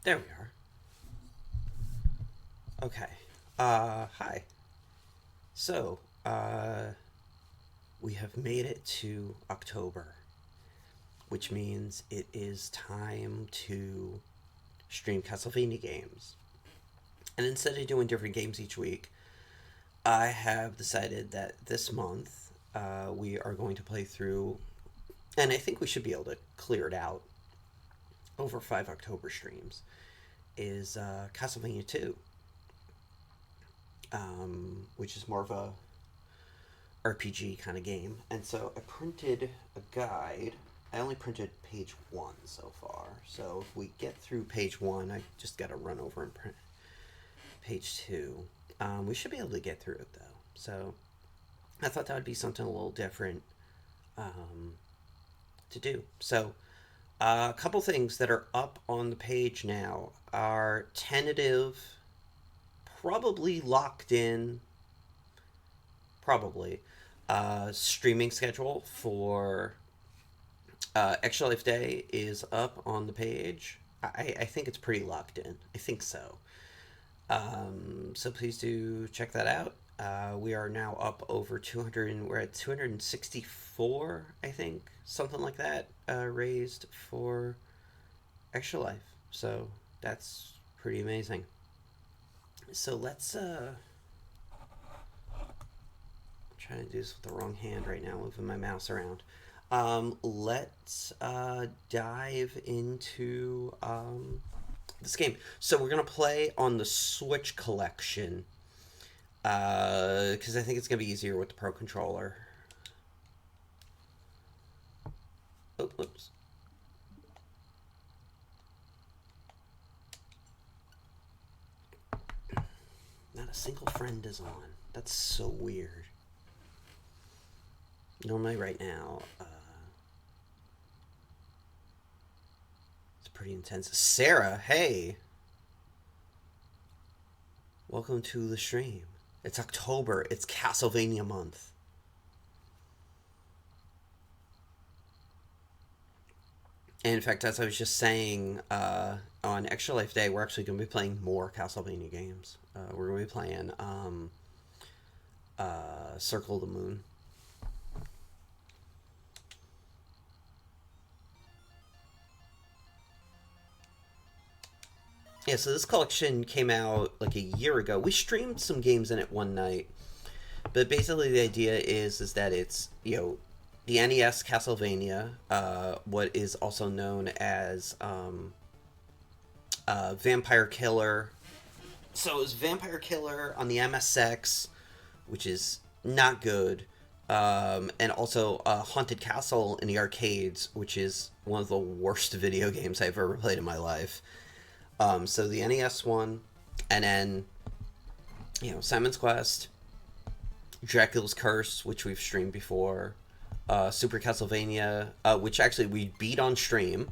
There we are. Okay. Hi. So, we have made it to October, which means it is time to stream Castlevania games. And instead of doing different games each week, I have decided that this month we are going to play through, and I think we should be able to clear it out over 5 October streams, is Castlevania 2. Which is more of a RPG kind of game. And so I printed a guide. I only printed page one so far. So if we get through page one, I just got to run over and print page two. We should be able to get through it though. So I thought that would be something a little different to do. So a couple things that are up on the page now are tentative, probably locked in, probably streaming schedule for Extra Life Day is up on the page. I think it's pretty locked in. I think so. So please do check that out. We are now up over 200, and we're at 264, I think, something like that, raised for Extra Life. So that's pretty amazing. So let's trying to do this with the wrong hand right now, moving my mouse around. Let's dive into this game. So we're gonna play on the Switch collection because I think it's gonna be easier with the Pro controller. Oh, oops. Not a single friend is on. That's so weird. Normally, right now, it's pretty intense. Sarah, hey, welcome to the stream. It's October. It's Castlevania month. And in fact, as I was just saying, on Extra Life Day, we're actually going to be playing more Castlevania games. We're going to be playing Circle of the Moon. Yeah, so this collection came out like a year ago. We streamed some games in it one night, but basically the idea is that it's the NES Castlevania, what is also known as Vampire Killer. So it was Vampire Killer on the MSX, which is not good, and also Haunted Castle in the arcades, which is one of the worst video games I've ever played in my life. So the NES one, and then Simon's Quest, Dracula's Curse, which we've streamed before, Super Castlevania, which actually we beat on stream,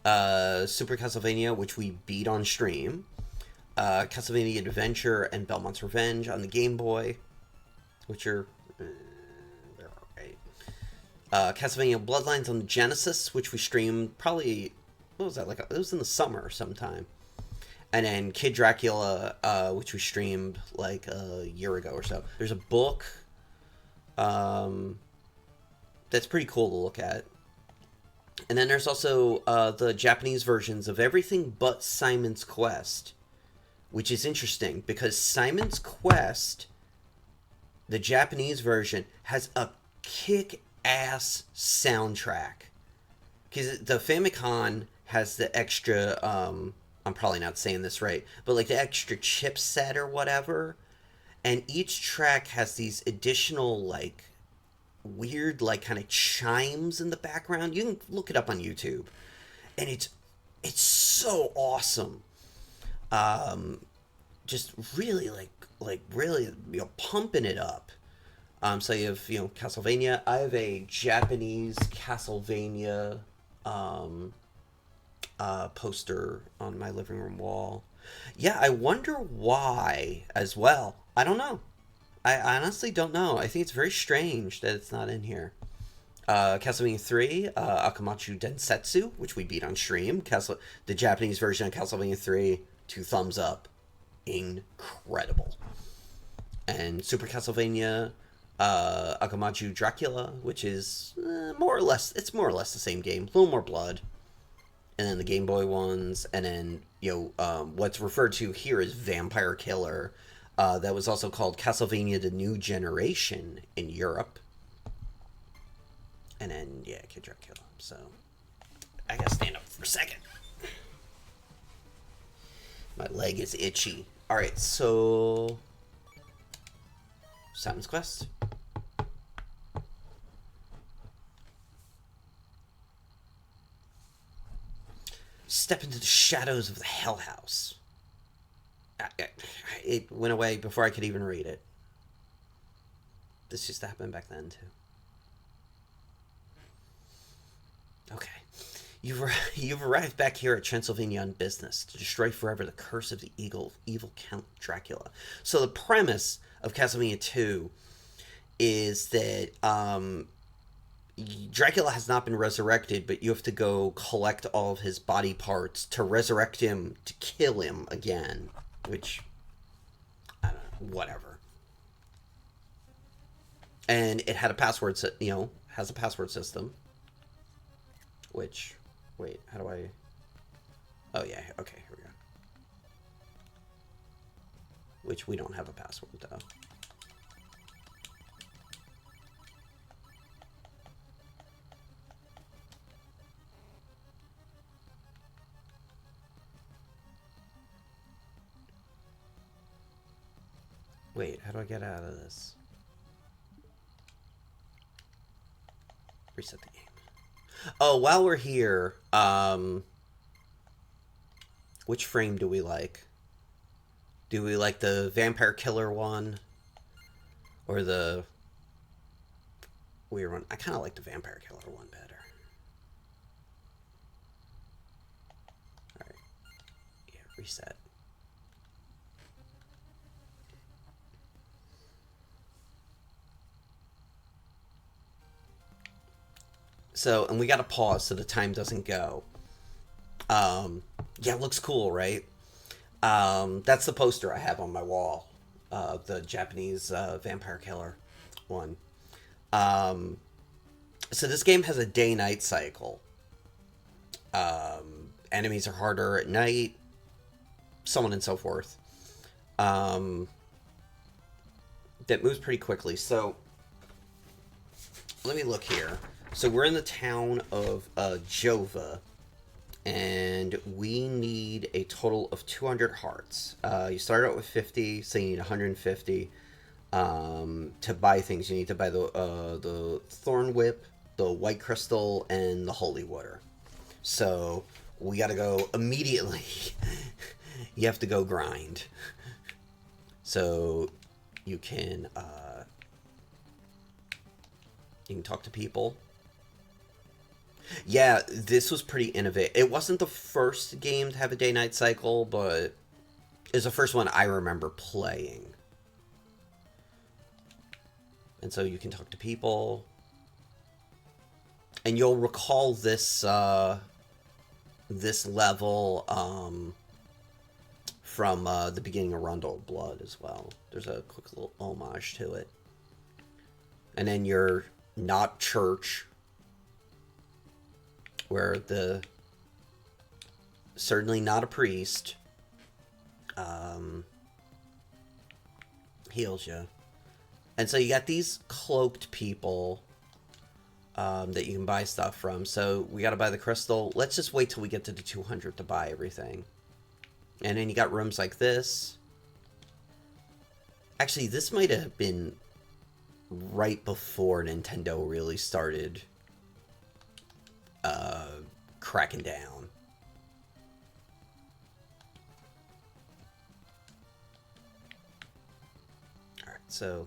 Super Castlevania, which we beat on stream, Castlevania Adventure and Belmont's Revenge on the Game Boy, which are they're alright. Castlevania Bloodlines on the Genesis, which we streamed probably, what was that, like it was in the summer sometime. And then Kid Dracula, which we streamed like a year ago or so. There's a book that's pretty cool to look at. And then there's also the Japanese versions of everything but Simon's Quest, which is interesting because Simon's Quest, the Japanese version, has a kick-ass soundtrack. Because the Famicom has the extra, I'm probably not saying this right, but like the extra chipset or whatever. And each track has these additional, like, weird, like, kind of chimes in the background. You can look it up on YouTube. And it's so awesome. Just really, like really, pumping it up. So you have, Castlevania. I have a Japanese Castlevania poster on my living room wall. Yeah, I wonder why as well. I don't know. I honestly don't know. I think it's very strange that it's not in here. Castlevania 3, Akamachu Densetsu, which we beat on stream. The Japanese version of Castlevania 3, 2 thumbs up. Incredible. And Super Castlevania, Akamachu Dracula, which is more or less the same game. A little more blood. And then the Game Boy ones, and then, what's referred to here as Vampire Killer. That was also called Castlevania The New Generation in Europe. And then, yeah, Kid Dracula. So, I gotta stand up for a second. My leg is itchy. Alright, so... Simon's Quest. Step into the shadows of the Hell House. It went away before I could even read it. This used to happen back then, too. Okay. You've arrived back here at Transylvania on business to destroy forever the curse of the evil Count Dracula. So the premise of Castlevania 2 is that Dracula has not been resurrected, but you have to go collect all of his body parts to resurrect him, to kill him again. Which, I don't know, whatever. And it had a password, has a password system. Which, wait, how do I... Oh, yeah, okay, here we go. Which we don't have a password, though. Wait, how do I get out of this? Reset the game. Oh, while we're here, which frame do we like? Do we like the Vampire Killer one? Or the weird one? I kind of like the Vampire Killer one better. Alright. Yeah, reset. So, and we got to pause so the time doesn't go. Yeah, it looks cool, right? That's the poster I have on my wall. The Japanese Vampire Killer one. So this game has a day-night cycle. Enemies are harder at night. So on and so forth. That moves pretty quickly. So, let me look here. So we're in the town of Jova, and we need a total of 200 hearts. You start out with 50, so you need 150. To buy things, you need to buy the Thorn Whip, the White Crystal, and the Holy Water. So we gotta go immediately. You have to go grind. So you can talk to people. Yeah, this was pretty innovative. It wasn't the first game to have a day-night cycle, but it's the first one I remember playing. And so you can talk to people. And you'll recall this this level from the beginning of Rondo of Blood as well. There's a quick little homage to it. And then you're not church, where certainly not a priest, heals you. And so you got these cloaked people that you can buy stuff from. So we got to buy the crystal. Let's just wait till we get to the 200 to buy everything. And then you got rooms like this. Actually, this might have been right before Nintendo really started cracking down. Alright, so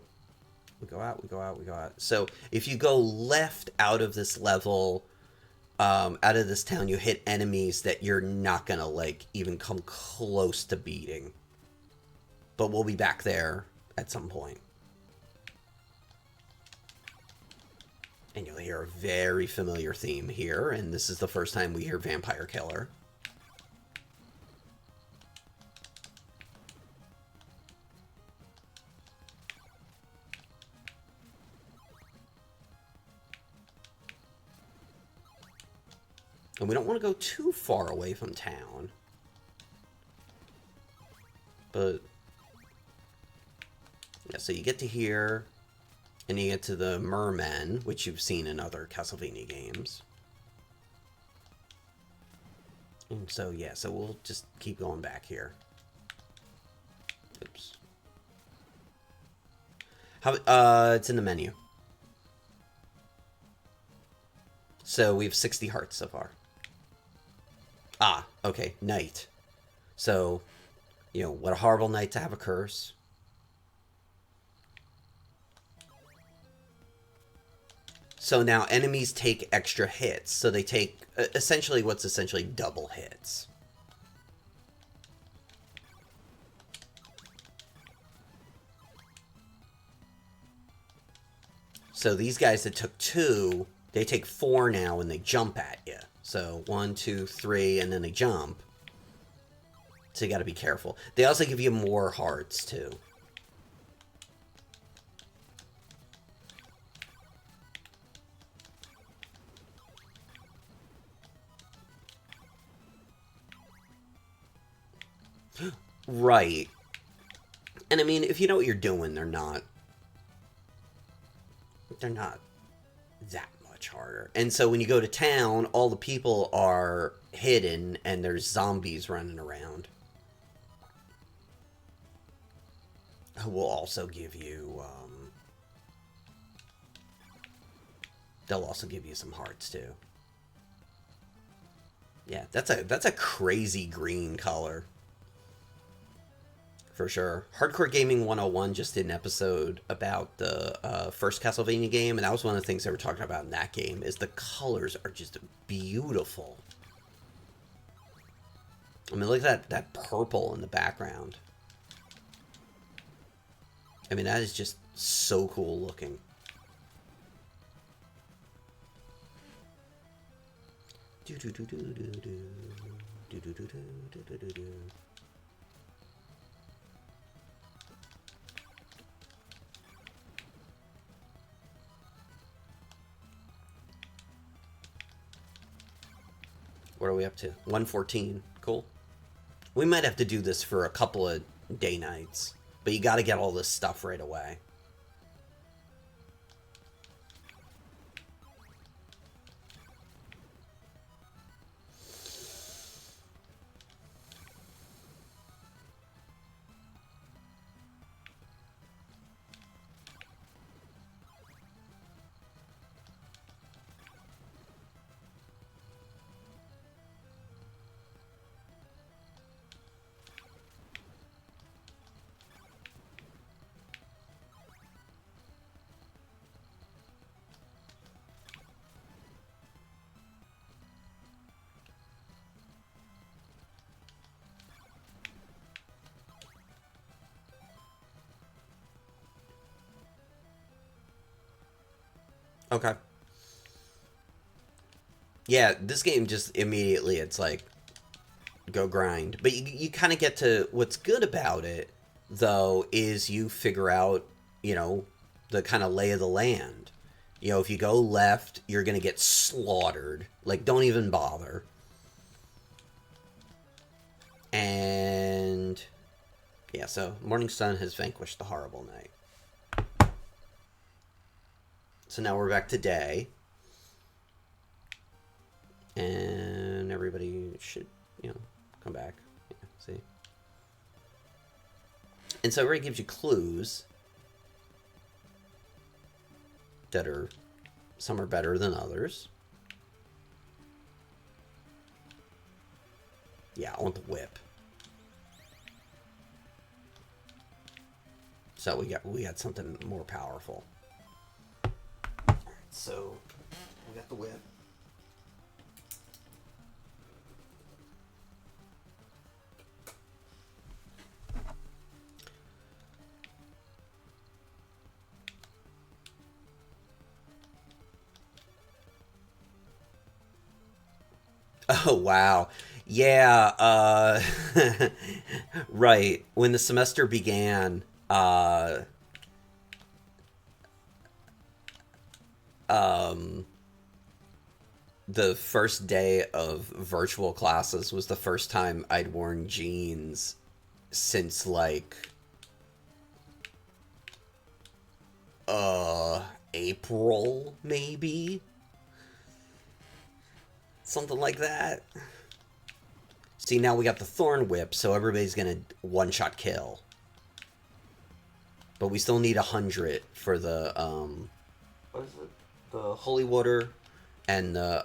we go out, we go out, we go out. So if you go left out of this level, out of this town, you hit enemies that you're not gonna, like, even come close to beating. But we'll be back there at some point. And you'll hear a very familiar theme here, and this is the first time we hear Vampire Killer. And we don't want to go too far away from town. But, yeah, so you get to here, and you get to the mermen, which you've seen in other Castlevania games. And so, yeah, so we'll just keep going back here. Oops. It's in the menu. So we have 60 hearts so far. Ah, okay, night. So, you know, what a horrible night to have a curse. So now enemies take extra hits. So they take essentially what's essentially double hits. So these guys that took 2, they take 4 now when they jump at you. So 1, 2, 3, and then they jump. So you got to be careful. They also give you more hearts too. Right. And I mean, if you know what you're doing, they're not that much harder. And so when you go to town, all the people are hidden and there's zombies running around. Who will also give you, they'll also give you some hearts too. Yeah, that's a crazy green color. For sure. Hardcore Gaming 101 just did an episode about the first Castlevania game, and that was one of the things they were talking about in that game, is the colors are just beautiful. I mean, look at that purple in the background. I mean, that is just so cool looking. What are we up to? 114. Cool. We might have to do this for a couple of day nights, but you got to get all this stuff right away. Okay. Yeah, this game just immediately, it's like, go grind. But you kind of get to, what's good about it, though, is you figure out, you know, the kind of lay of the land. You know, if you go left, you're going to get slaughtered. Like, don't even bother. And, yeah, so Morning Sun has vanquished the horrible night. So now we're back to day. And everybody should, you know, come back. Yeah, see? And so it really gives you clues that are, some are better than others. Yeah, I want the whip. So we got something more powerful. So we got the whip. Oh, wow. Yeah, right. When the semester began, um, the first day of virtual classes was the first time I'd worn jeans since like uh April maybe, something like that. See, now we got the thorn whip, so everybody's gonna one shot kill, but we still need 100 for the what is it, the holy water and the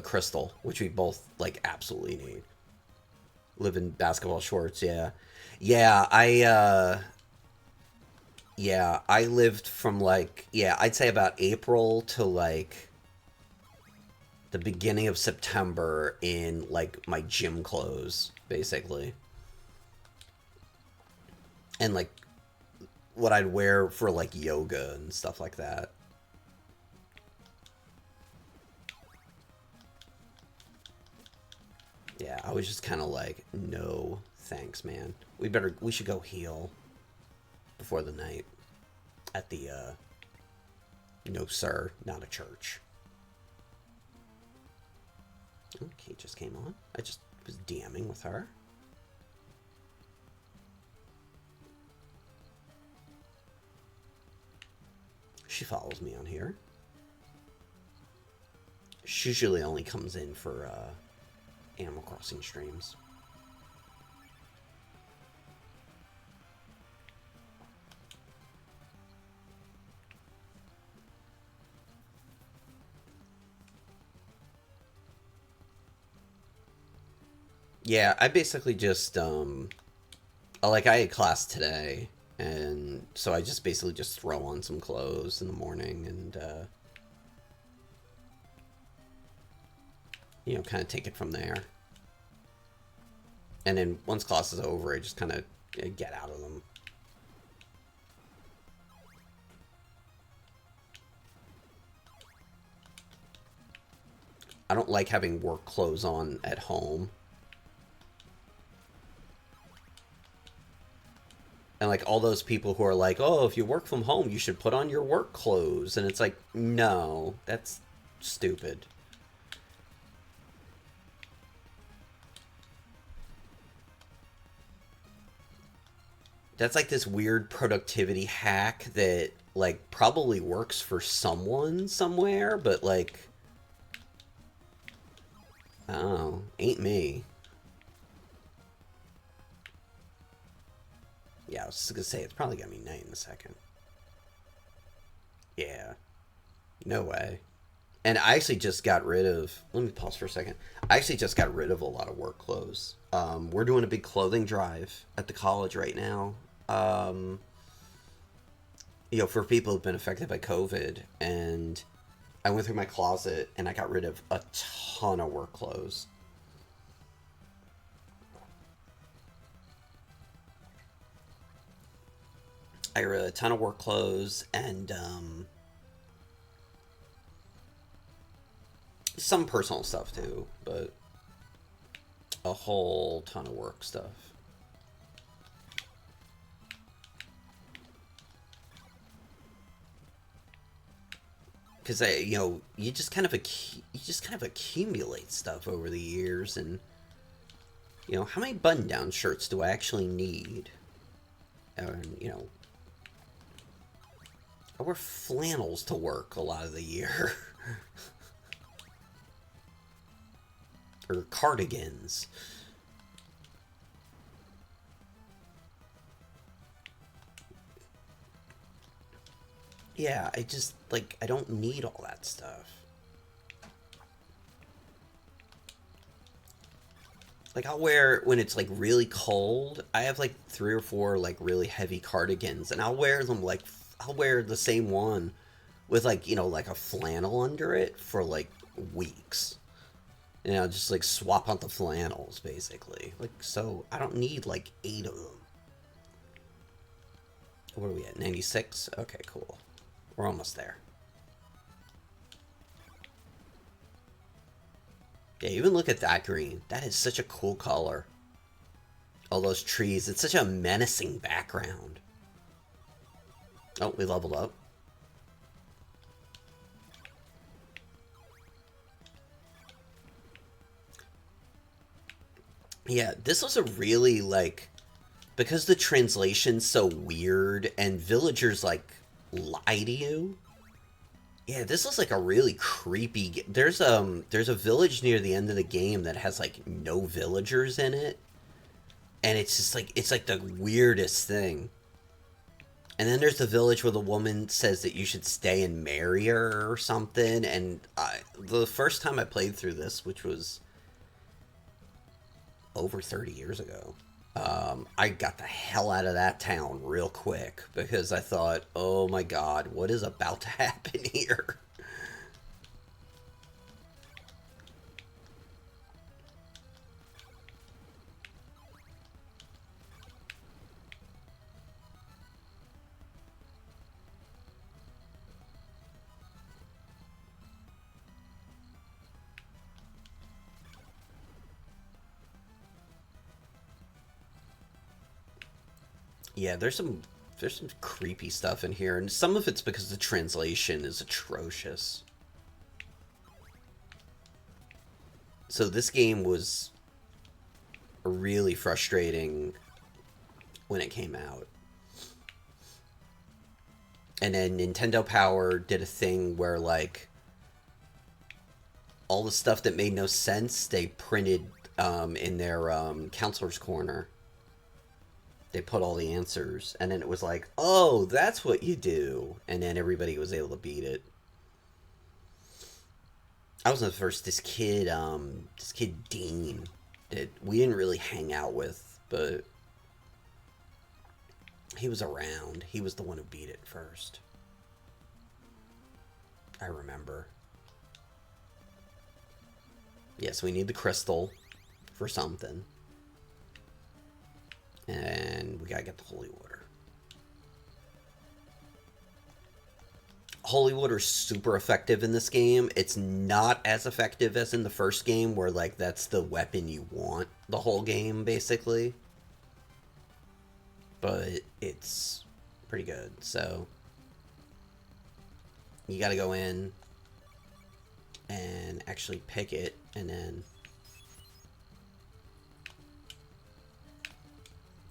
crystal, which we both like absolutely need. Live in basketball shorts, yeah. Yeah, I lived from like, yeah, I'd say about April to like the beginning of September in like my gym clothes, basically. And like what I'd wear for like yoga and stuff like that. Yeah, I was just kind of like, no, thanks, man. We should go heal before the night at the no sir, not a church. Oh, Kate just came on. I just was DMing with her. She follows me on here. She usually only comes in for Animal Crossing streams. Yeah, I basically just like I had class today, and so I just basically just throw on some clothes in the morning and kind of take it from there. And then once class is over, I just kind of get out of them. I don't like having work clothes on at home. And like all those people who are like, oh, if you work from home, you should put on your work clothes. And it's like, no, that's stupid. That's like this weird productivity hack that like probably works for someone somewhere, but like, I don't know, ain't me. Yeah, I was just gonna say it's probably gonna be night in a second. Yeah, no way. And I actually just got rid of. Let me pause for a second. I actually just got rid of a lot of work clothes. We're doing a big clothing drive at the college right now. Um, for people who've been affected by COVID, and I went through my closet and I got rid of a ton of work clothes. I got rid of a ton of work clothes and some personal stuff too, but a whole ton of work stuff. Because you just kind of accumulate stuff over the years, and how many button-down shirts do I actually need? And I wear flannels to work a lot of the year, or cardigans. Yeah, I just like I don't need all that stuff. Like I'll wear when it's like really cold. I have like 3 or 4 like really heavy cardigans, and I'll wear the same one with like like a flannel under it for like weeks. Just like swap out the flannels basically. Like so, I don't need like 8 of them. What are we at? 96. Okay, cool. We're almost there. Yeah, even look at that green. That is such a cool color. All those trees. It's such a menacing background. Oh, we leveled up. Yeah, this was a really, like, because the translation's so weird and villagers, like, lie to you. Yeah, this was like a really creepy. There's a village near the end of the game that has like no villagers in it, and it's just like it's like the weirdest thing. And then there's the village where the woman says that you should stay and marry her or something. And the first time I played through this, which was over 30 years ago, I got the hell out of that town real quick because I thought, oh my god, what is about to happen here? Yeah, there's some creepy stuff in here, and some of it's because the translation is atrocious. So this game was really frustrating when it came out. And then Nintendo Power did a thing where, like, all the stuff that made no sense, they printed in their counselor's corner. They put all the answers, and then it was like, oh, that's what you do. And then everybody was able to beat it. I was the first, this kid Dean, that we didn't really hang out with, but he was around. He was the one who beat it first. I remember. Yes, we need the crystal for something. And we gotta get the holy water. Holy water's super effective in this game. It's not as effective as in the first game, where, like, that's the weapon you want the whole game, basically. But it's pretty good, so you gotta go in and actually pick it, and then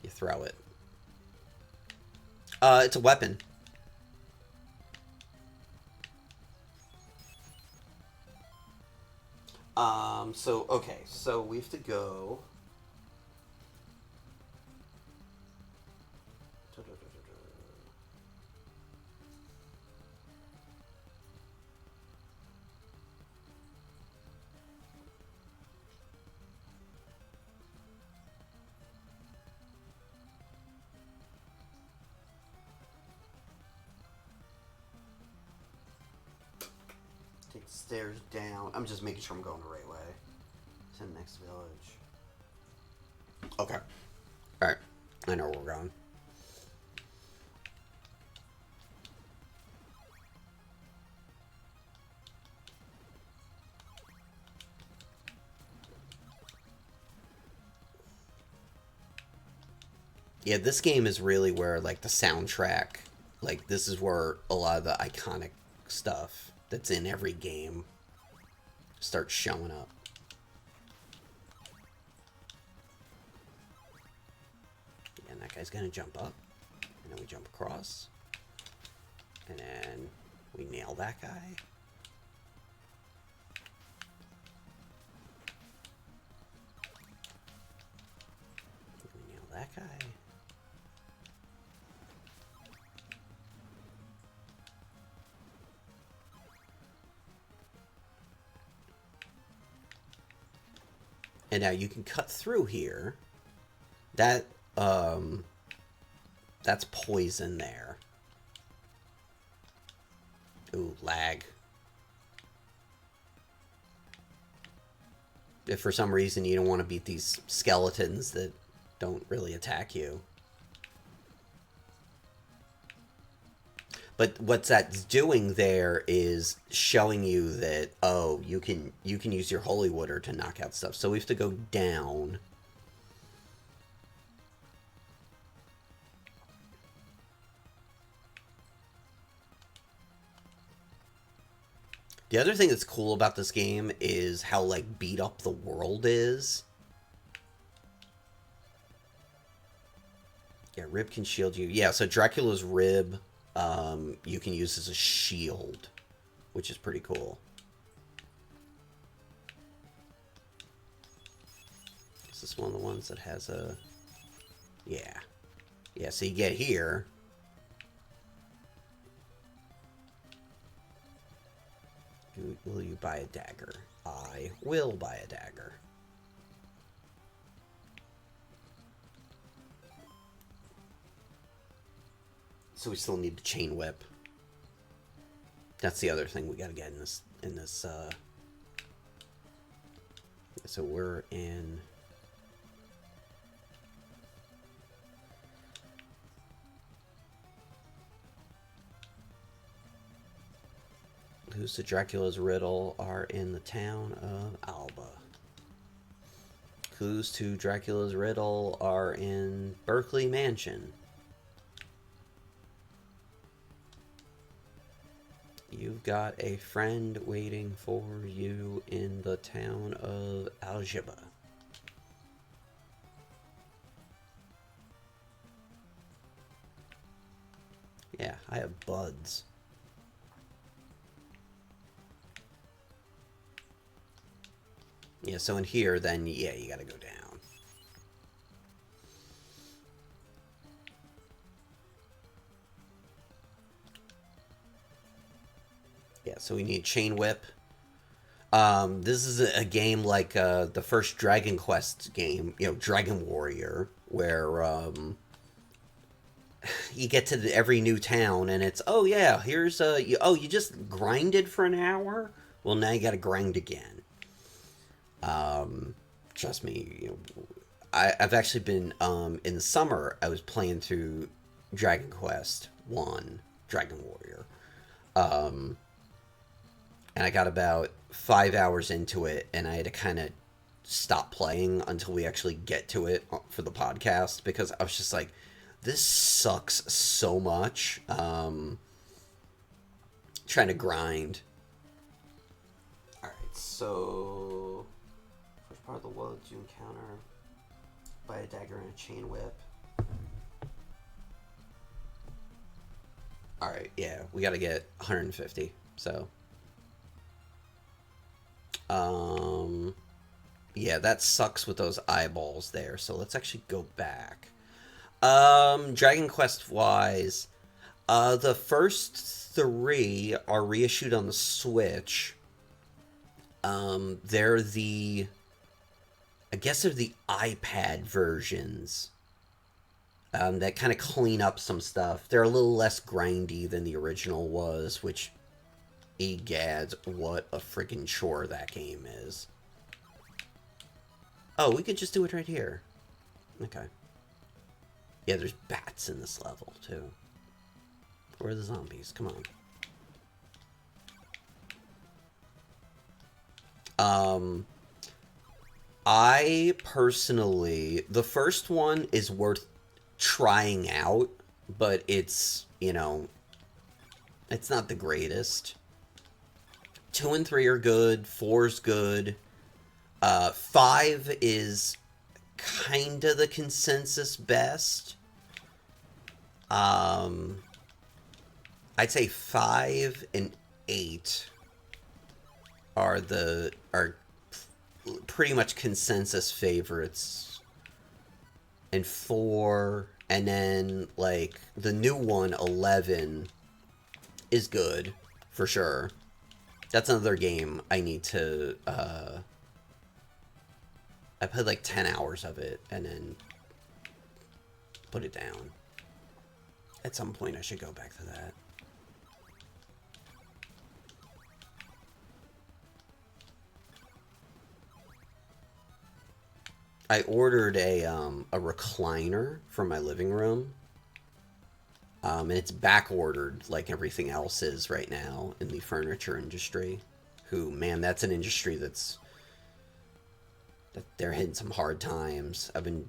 you throw it. It's a weapon. So, okay, so we have to go. Take the stairs down. I'm just making sure I'm going the right way. To the next village. Okay. Alright. I know where we're going. Yeah, this game is really where, like, the soundtrack, like, this is where a lot of the iconic stuff that's in every game starts showing up. And that guy's gonna jump up, and then we jump across, and then we nail that guy. We nail that guy. And now you can cut through here. That's poison there. Ooh, lag. If for some reason you don't want to beat these skeletons that don't really attack you. But what that's doing there is showing you that, oh, you can use your holy water to knock out stuff. So we have to go down. The other thing that's cool about this game is how, like, beat up the world is. Yeah, rib can shield you. Yeah, so Dracula's rib, you can use as a shield, which is pretty cool. Is this one of the ones that has a... Yeah. Yeah, so you get here. Will you buy a dagger? I will buy a dagger. So we still need the chain whip. That's the other thing we gotta get in this so we're in... Clues to Dracula's riddle are in the town of Alba. Clues to Dracula's riddle are in Berkeley Mansion. You've got a friend waiting for you in the town of Algeba. Yeah, I have buds. Yeah, so in here, then, yeah, you gotta go down. Yeah, so we need Chain Whip. This is a game like the first Dragon Quest game, you know, Dragon Warrior, where you get to every new town and it's, oh yeah, here's you just grinded for an hour? Well, now you gotta grind again. Trust me, you know, I've actually been in the summer I was playing through Dragon Quest 1, Dragon Warrior. And I got about 5 hours into it, and I had to kind of stop playing until we actually get to it for the podcast, because I was just like, this sucks so much. Trying to grind. Alright, so... First part of the world you encounter by a dagger and a chain whip. Alright, yeah, we gotta get 150, so... yeah, that sucks with those eyeballs there, so let's actually go back. Dragon Quest wise, the first 3 are reissued on the Switch. They're the... I guess they're the iPad versions. That kind of clean up some stuff. They're a little less grindy than the original was, which... Egads, what a freaking chore that game is. Oh, we could just do it right here. Okay. Yeah, there's bats in this level, too. Where are the zombies? Come on. I personally... The first one is worth trying out, but it's, you know... It's not the greatest. 2 and 3 are good. 4's good. 5 is kind of the consensus best. I'd say 5 and 8 are pretty much consensus favorites. And 4, and then like the new one, 11, is good for sure. That's another game I need to, I played like 10 hours of it and then put it down. At some point I should go back to that. I ordered a recliner for my living room. And it's back ordered like everything else is right now in the furniture industry. Who, man, that's an industry that they're hitting some hard times. I've been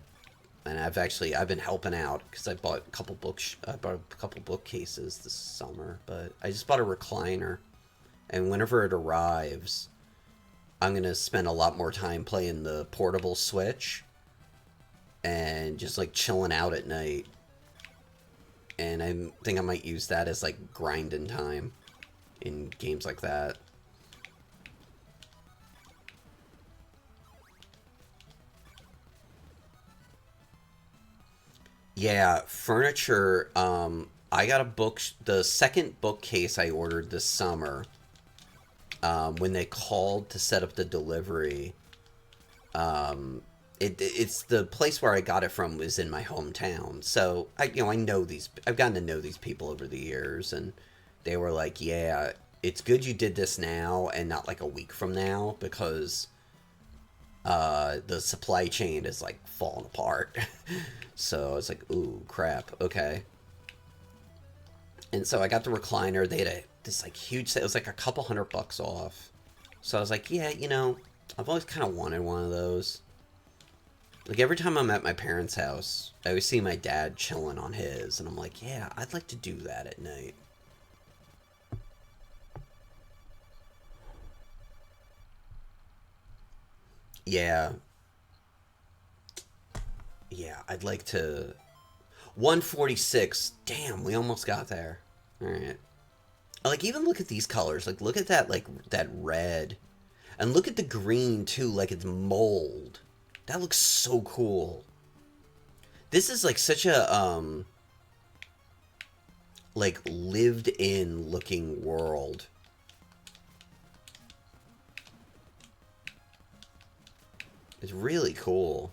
helping out because I bought a couple bookcases this summer, but I just bought a recliner, and whenever it arrives, I'm gonna spend a lot more time playing the portable Switch and just like chilling out at night. And I think I might use that as like grinding time in games like that. Yeah, furniture. I got a book. The second bookcase I ordered this summer. When they called to set up the delivery, it's the place where I got it from was in my hometown. So I know these. I've gotten to know these people over the years, and they were like, "Yeah, it's good you did this now and not like a week from now because the supply chain is like falling apart." So it's like, "Ooh, crap. Okay." And so I got the recliner. They had this like huge set. It was like a couple $100 off. So I was like, yeah, I've always kind of wanted one of those. Like every time I'm at my parents' house, I always see my dad chilling on his, and I'm like, yeah, I'd like to do that at night. Yeah, yeah, I'd like to. 146. Damn, we almost got there. All right. Like even look at these colors. Like look at that that red. And look at the green too, like it's mold. That looks so cool. This is like such a like lived in looking world. It's really cool.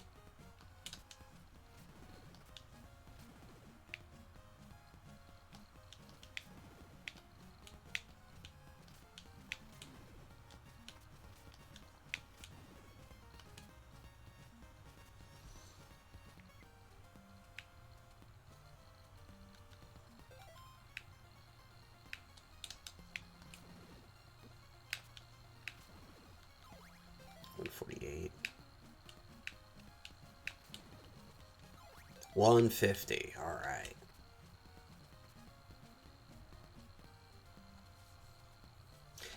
148. 150. All right.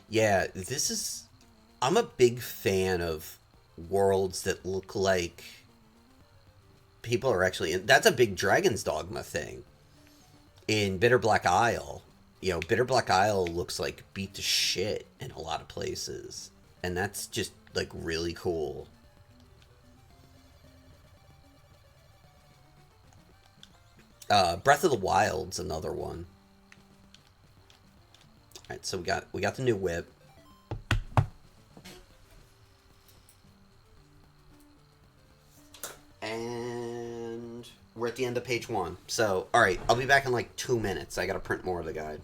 Yeah, this is I'm a big fan of worlds that look like people are actually in. That's a big Dragon's Dogma thing in Bitter Black Isle. Bitter Black Isle looks like beat to shit in a lot of places, and that's just like really cool. Breath of the Wild's another one. All right, so we got the new whip. And we're at the end of page one. So, all right, I'll be back in like 2 minutes. I gotta print more of the guide.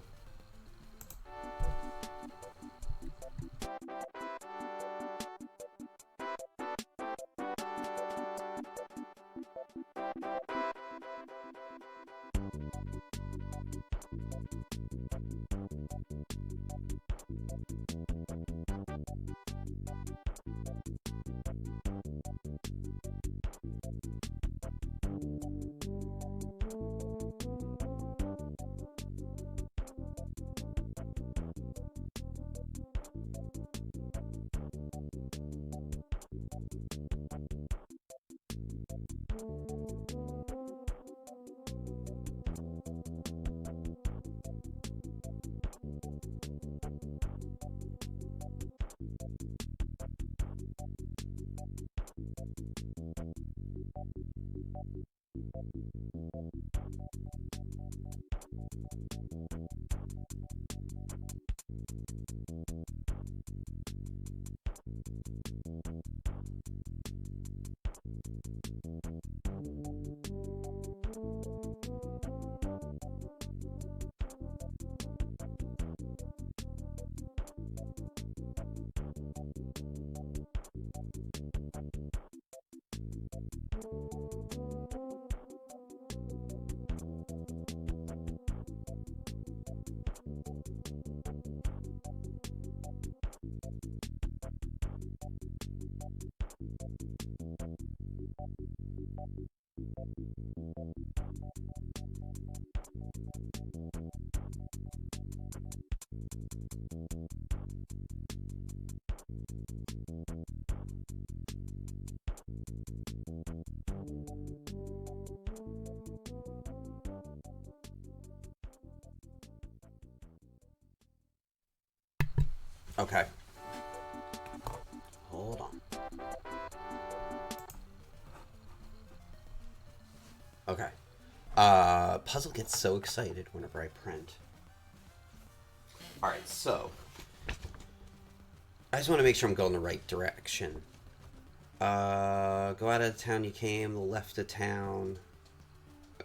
Okay. Hold on. Okay. Puzzle gets so excited whenever I print. Alright, so I just want to make sure I'm going the right direction. Go out of the town you came, the left of town,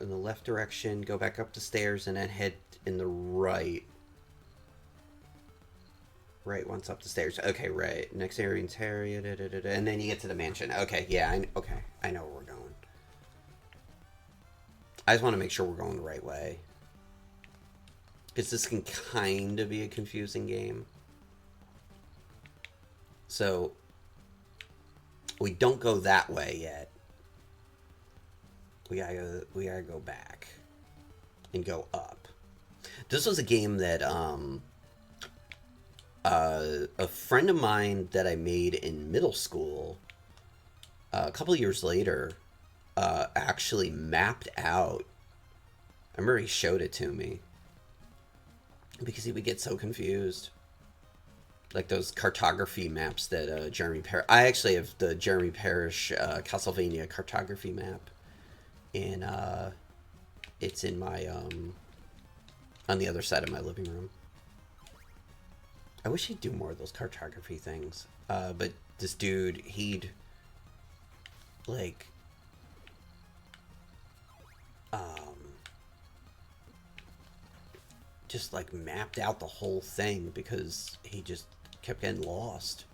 in the left direction, go back up the stairs, and then head in the right. Right once up the stairs. Okay, right. Next area, and then you get to the mansion. Okay, yeah, okay. I know where we're going. I just want to make sure we're going the right way. Because this can kind of be a confusing game. So, we don't go that way yet. We gotta go back. And go up. This was a game that, a friend of mine that I made in middle school, a couple years later, actually mapped out. I remember he showed it to me. Because he would get so confused. Like those cartography maps that Jeremy Parrish... I actually have the Jeremy Parrish Castlevania cartography map. And it's in my... on the other side of my living room. I wish he'd do more of those cartography things. But this dude, he'd... like... just like mapped out the whole thing because he just kept getting lost.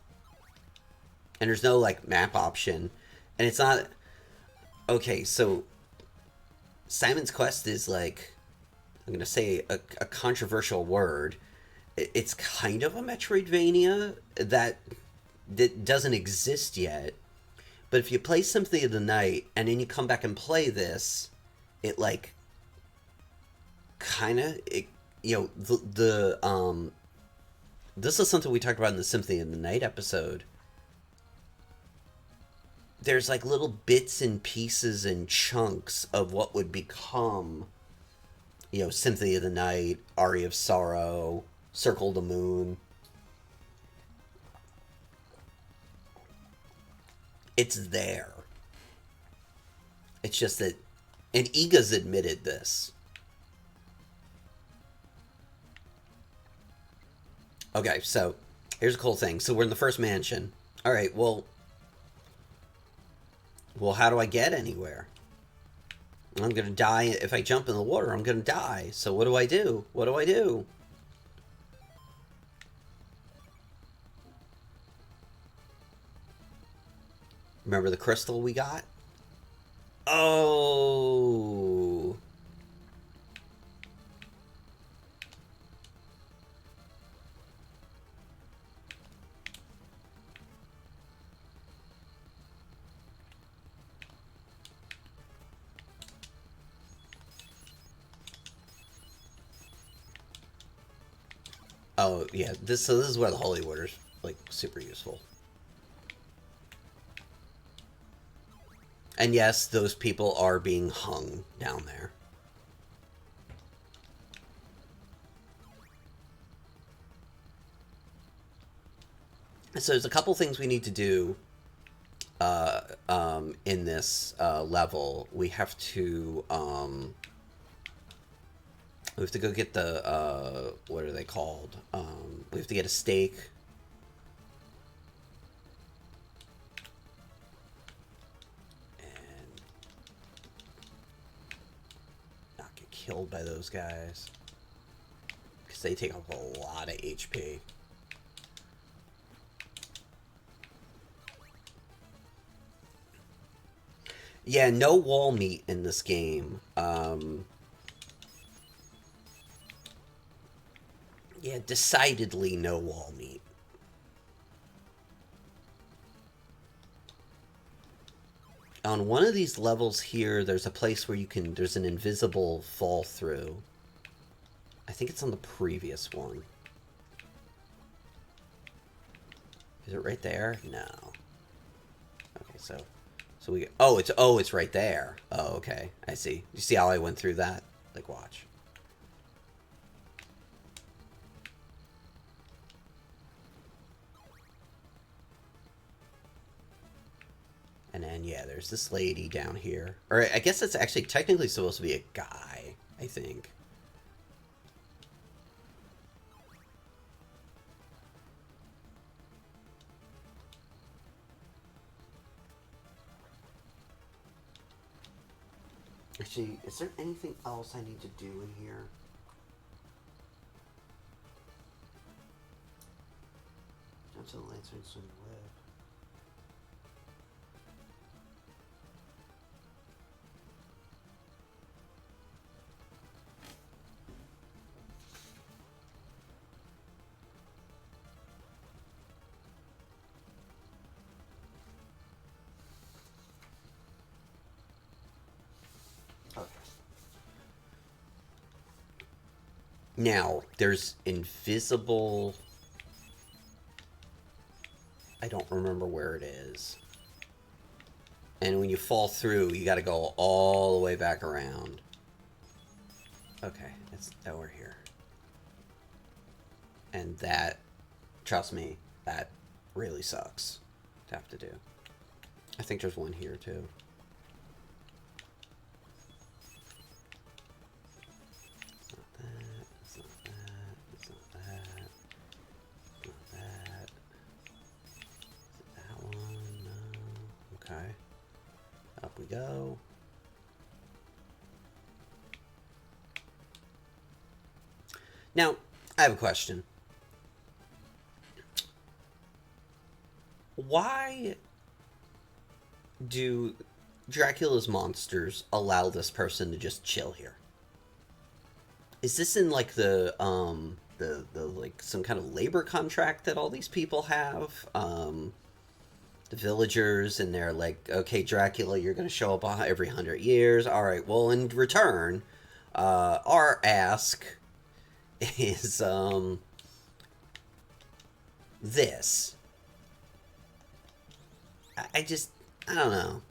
And there's no like map option. And it's not... Okay, so Simon's Quest is like... I'm going to say a controversial word. It's kind of a Metroidvania that doesn't exist yet. But if you play Symphony of the Night and then you come back and play this, it like kind of... You know, this is something we talked about in the Symphony of the Night episode. There's like little bits and pieces and chunks of what would become, you know, Symphony of the Night, Aria of Sorrow, Circle of the Moon. It's there. It's just that, and Iga's admitted this. Okay, so here's a cool thing. So we're in the first mansion. All right, well, how do I get anywhere? I'm going to die. If I jump in the water, I'm going to die. So what do I do? What do I do? Remember the crystal we got? Oh... Oh, yeah, this is where the holy water's, like, super useful. And yes, those people are being hung down there. So there's a couple things we need to do in this level. We have to go get the, what are they called? We have to get a stake. And not get killed by those guys. Because they take up a lot of HP. Yeah, no wall meat in this game. Yeah, decidedly no wall meat. On one of these levels here, there's a place where there's an invisible fall through. I think it's on the previous one. Is it right there? No. Okay, so it's right there. Oh, okay. I see. You see how I went through that? Like, watch. And then, yeah, there's this lady down here. Or I guess it's actually technically supposed to be a guy, I think. Actually, is there anything else I need to do in here? Jump to the lantern, swing the web. Okay. Now, there's invisible... I don't remember where it is. And when you fall through, you gotta go all the way back around. Okay, it's over here. And that, trust me, that really sucks to have to do. I think there's one here, too. It's not that, it's not that, it's not that. Is it that one? No. Okay. Up we go. Now, I have a question. Why do Dracula's monsters allow this person to just chill here? Is this in like the like some kind of labor contract that all these people have? The villagers, and they're like, okay, Dracula, you're gonna show up every 100 years. All right, well, in return, our ask is this. I just, I don't know.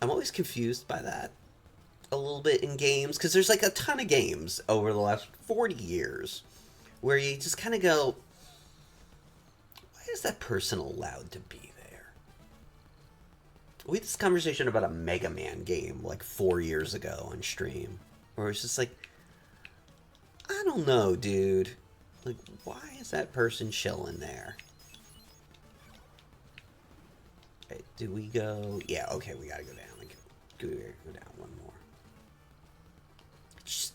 I'm always confused by that a little bit in games, because there's like a ton of games over the last 40 years where you just kind of go, why is that person allowed to be there? We had this conversation about a Mega Man game like 4 years ago on stream, where it's just like, I don't know, dude. Like, why is that person chilling there? Okay, do we go? Yeah, okay, we gotta go down. Like, go down one more. Just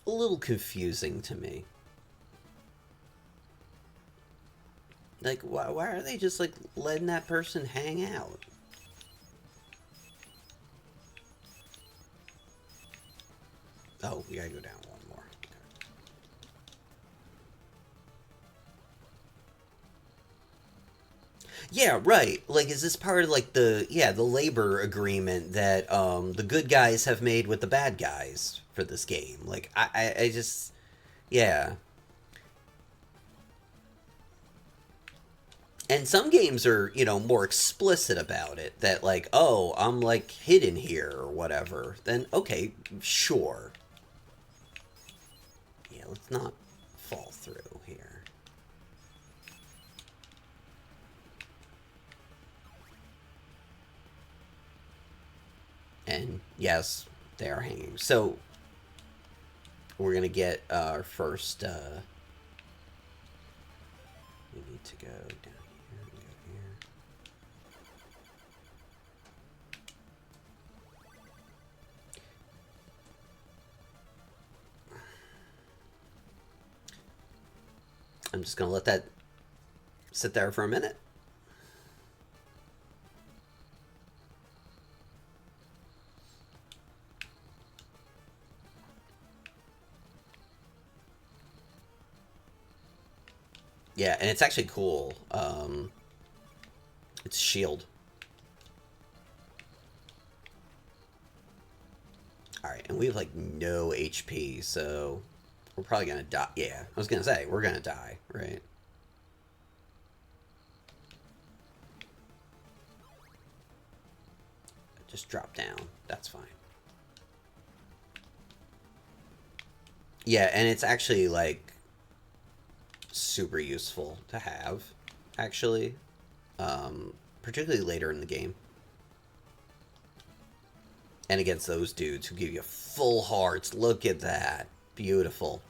a little confusing to me. Like, why are they just, like, letting that person hang out? Oh, we gotta go down one more. Okay. Yeah, right. Like, is this part of, like, the labor agreement that, the good guys have made with the bad guys for this game? Like, I just... Yeah. And some games are, you know, more explicit about it. That, like, oh, I'm, like, hidden here or whatever. Then, okay, sure. Yeah, let's not fall through here. And, yes, they are hanging. So, we're going to get our first, we need to go down. I'm just going to let that sit there for a minute. Yeah, and it's actually cool. It's shield. Alright, and we have, like, no HP, so we're probably gonna die. Yeah, I was gonna say, we're gonna die, right? Just drop down. That's fine. Yeah, and it's actually, like, super useful to have, actually. particularly later in the game. And against those dudes who give you full hearts. Look at that. Beautiful.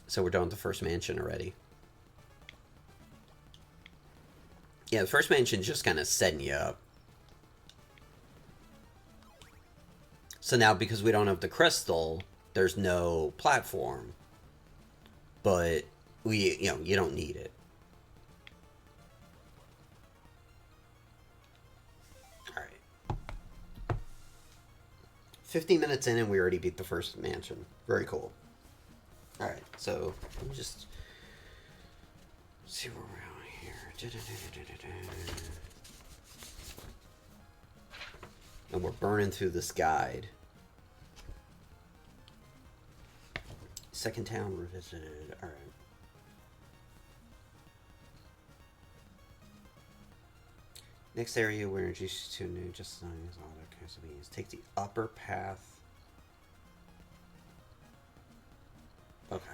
So we're done with the first mansion already. Yeah, the first mansion's just kind of setting you up. So now, because we don't have the crystal, there's no platform. But you don't need it. All right. 15 minutes in and we already beat the first mansion. Very cool. All right, so let me just see where we're at here. And we're burning through this guide. Second town revisited. All right. Next area we're introduced to new just signs all that kinds of means. Take the upper path. Okay.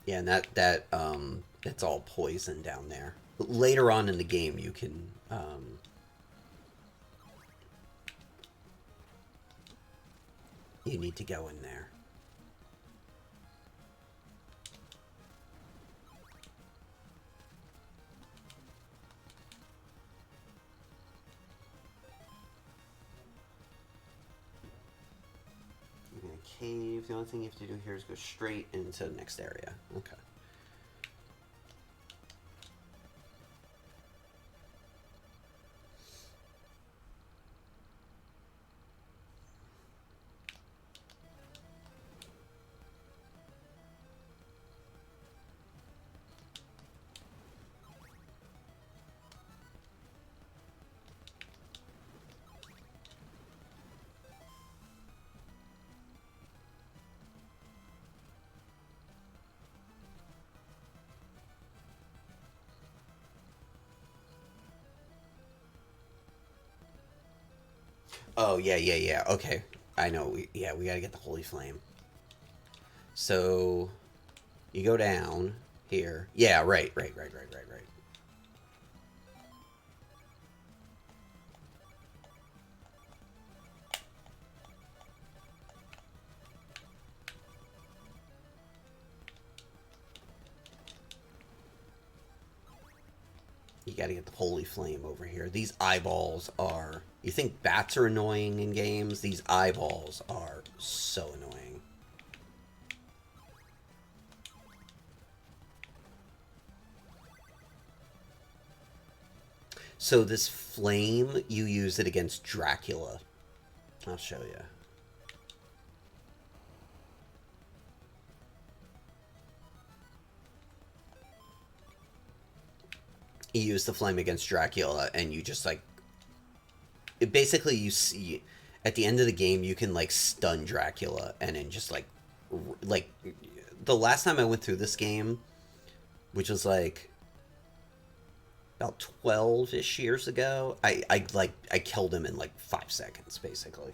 Yeah, and it's all poison down there. But later on in the game, you can you need to go in there. You're in a cave. The only thing you have to do here is go straight into the next area. Okay. Oh, yeah. Okay. I know. We gotta get the Holy Flame. So, you go down here. Yeah, right. You gotta get the Holy Flame over here. These eyeballs are... You think bats are annoying in games? These eyeballs are so annoying. So this flame, you use it against Dracula. I'll show you. You use the flame against Dracula, and you just, like... Basically, you see... At the end of the game, you can, like, stun Dracula, and then just, like... The last time I went through this game, which was, like... about 12-ish years ago, I killed him in, like, 5 seconds, basically.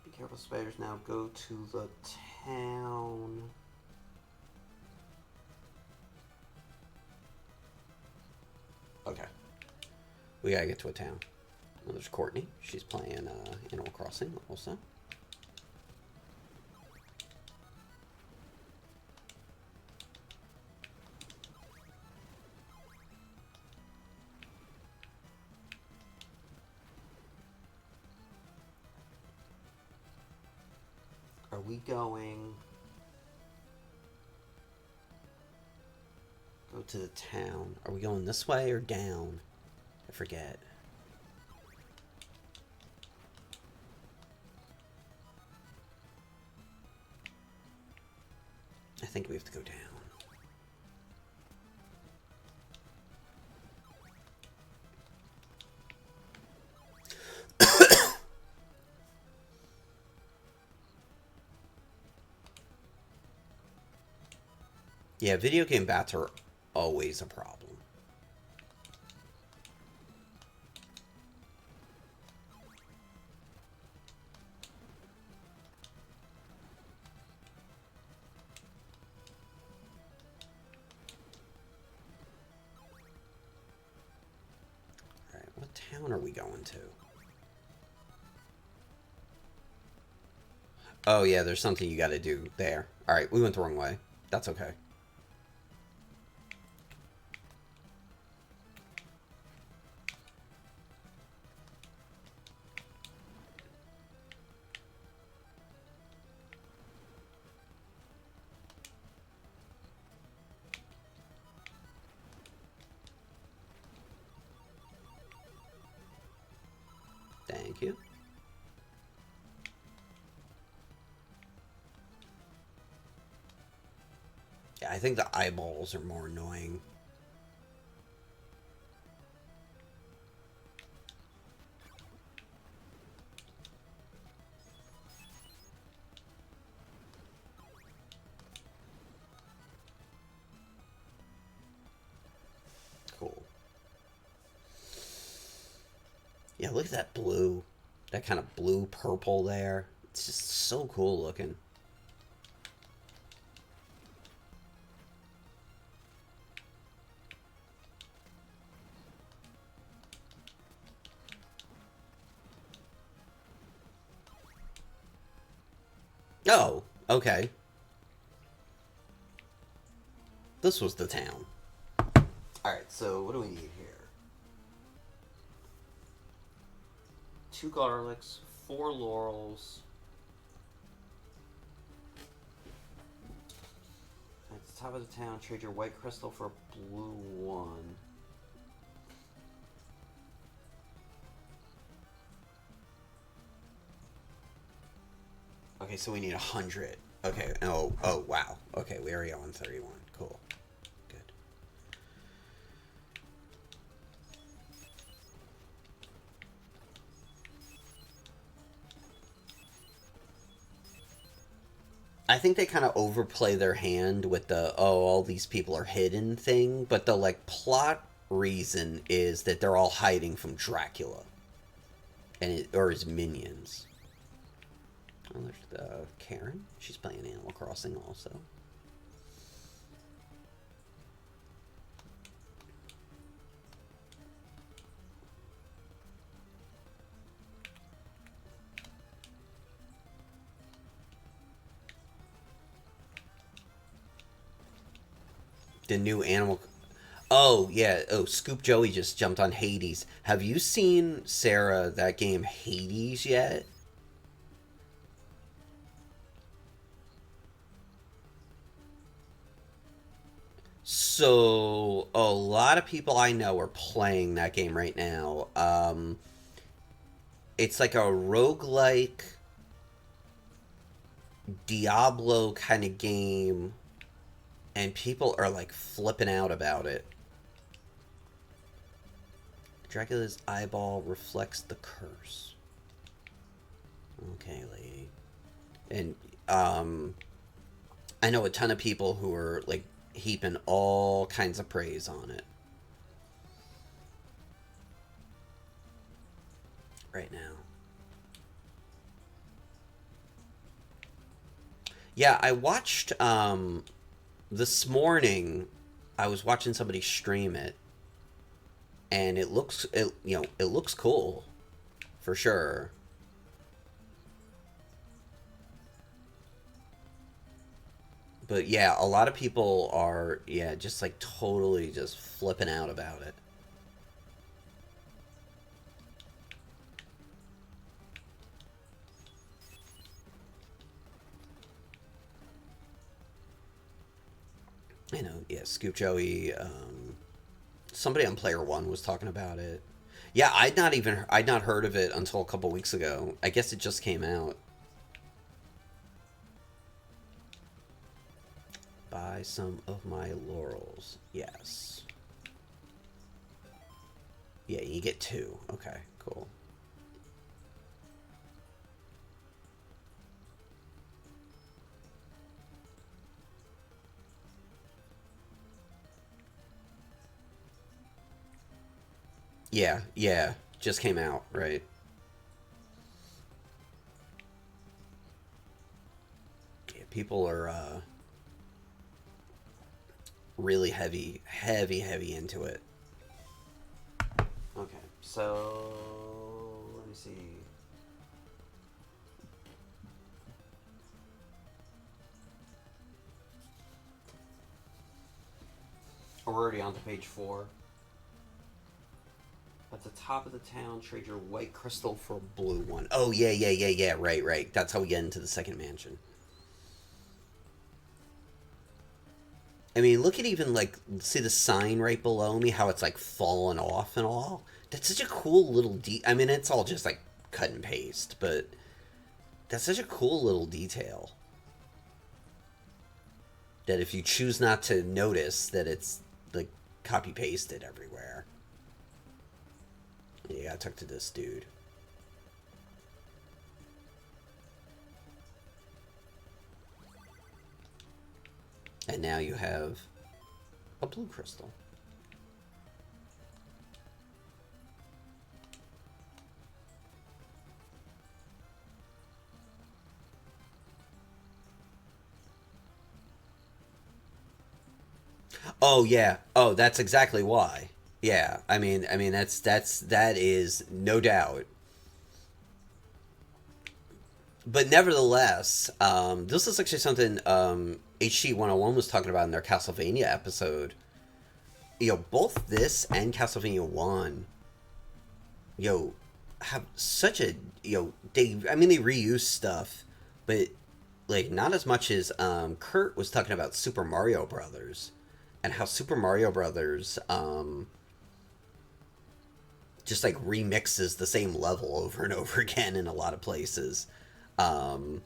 Be careful, spiders. Now go to the town... Okay. We gotta get to a town. Well, there's Courtney. She's playing Animal Crossing also. Are we going... Go to the town. Are we going this way or down? I forget. think we have to go down. Yeah, video game bats are always a problem. Alright, what town are we going to? Oh yeah, there's something you gotta do there. Alright, we went the wrong way. That's okay. Thank you. Yeah, I think the eyeballs are more annoying. Cool. Yeah, look at that blue. That kind of blue purple there. It's just so cool looking. Oh, okay. This was the town. Alright, so what do we need here? 2 garlics, 4 laurels. At the top of the town, trade your white crystal for a blue one. Okay, so we need 100. Okay, oh, wow. Okay, we already own 31. Cool. Good. I think they kind of overplay their hand with the, oh, all these people are hidden thing, but the, like, plot reason is that they're all hiding from Dracula. Or his minions. Oh, there's Karen. She's playing Animal Crossing also. The new Animal... Oh, yeah. Oh, Scoop Joey just jumped on Hades. Have you seen, Sarah, that game Hades yet? So, a lot of people I know are playing that game right now. It's like a roguelike Diablo kind of game, and people are like flipping out about it. Dracula's eyeball reflects the curse. Okay, lady. And, I know a ton of people who are, like, heaping all kinds of praise on it right now. Yeah, I watched, this morning, I was watching somebody stream it, and it looks, it looks cool, for sure. But yeah, a lot of people are, yeah, just like totally just flipping out about it. You know, yeah, Scoop Joey, somebody on Player One was talking about it. Yeah, I'd not heard of it until a couple weeks ago. I guess it just came out. buy some of my laurels. Yes. Yeah, you get 2. Okay, cool. Yeah, yeah. Just came out, right? Yeah, people are really heavy into it. Okay, so let me see. We're already on to page 4. At the top of the town, trade your white crystal for a blue one. Oh, yeah. Right. That's how we get into the second mansion. I mean, look at even, like, see the sign right below me, how it's, like, fallen off and all? That's such a cool little I mean, it's all just, like, cut and paste, but that's such a cool little detail. That if you choose not to notice that it's, like, copy-pasted everywhere. Yeah, I talked to this dude. And now you have a blue crystal. Oh yeah. Oh, that's exactly why. Yeah. I mean that is no doubt. But nevertheless, this is actually something HG 101 was talking about in their Castlevania episode. Both this and Castlevania 1, yo, have such a, they reuse stuff, but, like, not as much as, Kurt was talking about Super Mario Brothers, and how Super Mario Brothers, just, like, remixes the same level over and over again in a lot of places. Um,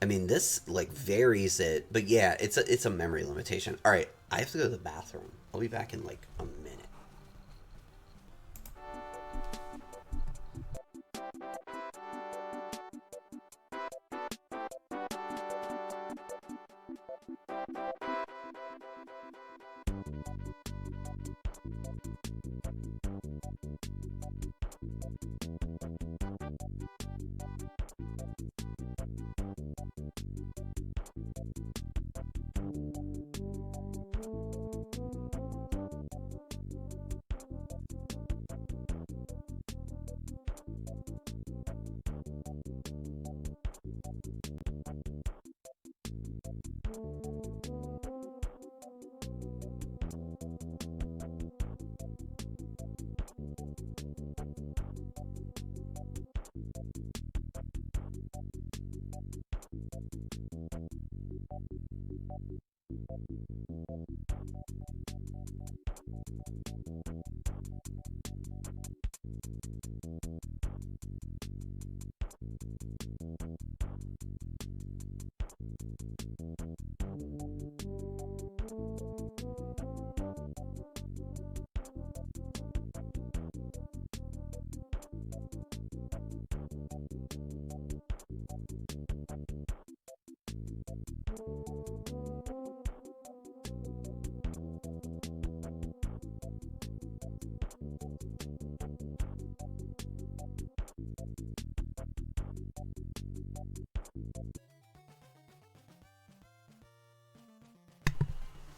I mean, this, like, varies it, but yeah, it's a memory limitation. All right, I have to go to the bathroom. I'll be back in, like, a minute.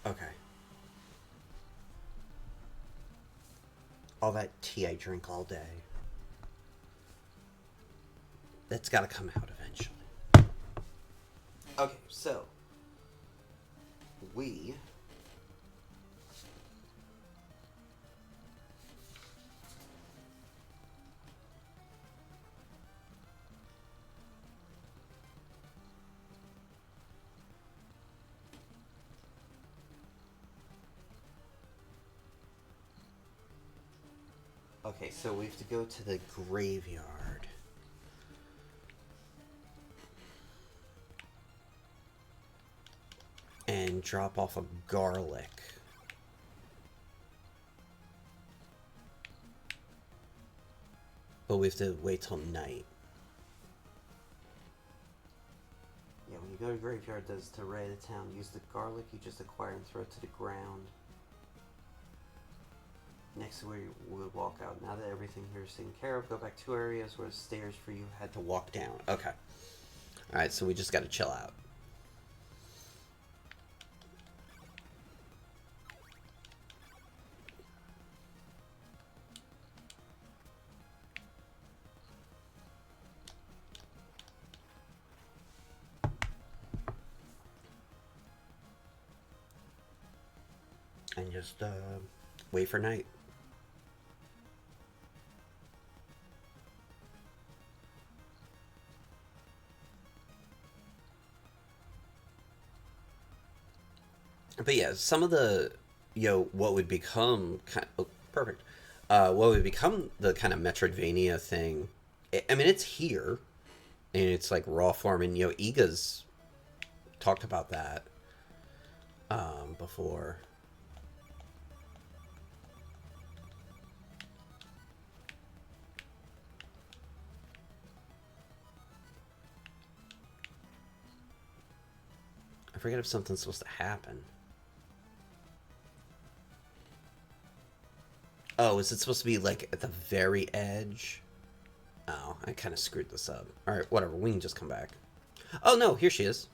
Okay. All that tea I drink all day. That's got to come out eventually. Okay, so we Okay, so we have to go to the graveyard. and drop off a garlic. But we have to wait till night. Yeah, when you go to graveyard, does to raid a town, use the garlic you just acquired and throw it to the ground. Next to where you would walk out. Now that everything here is taken care of, go back 2 areas where the stairs for you had to walk down. Okay. Alright, so we just gotta chill out. And just wait for night. But yeah, some of the, what would become perfect. What would become the kind of Metroidvania thing? I mean, it's here, and it's like raw form, and Iga's talked about that before. I forget if something's supposed to happen. Oh, is it supposed to be like at the very edge? Oh, I kind of screwed this up. Alright, whatever. We can just come back. Oh, no. Here she is.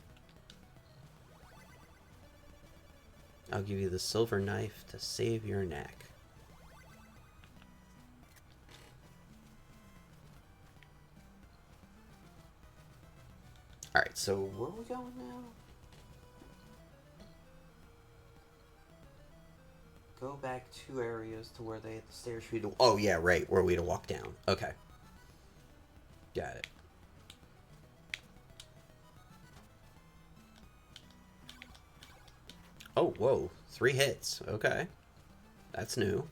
I'll give you the silver knife to save your neck. Alright, so where are we going now? Go back 2 areas to where they had the stairs for you to... Oh, yeah, right. Where we had to walk down. Okay. Got it. Oh, whoa. 3 hits. Okay. That's new.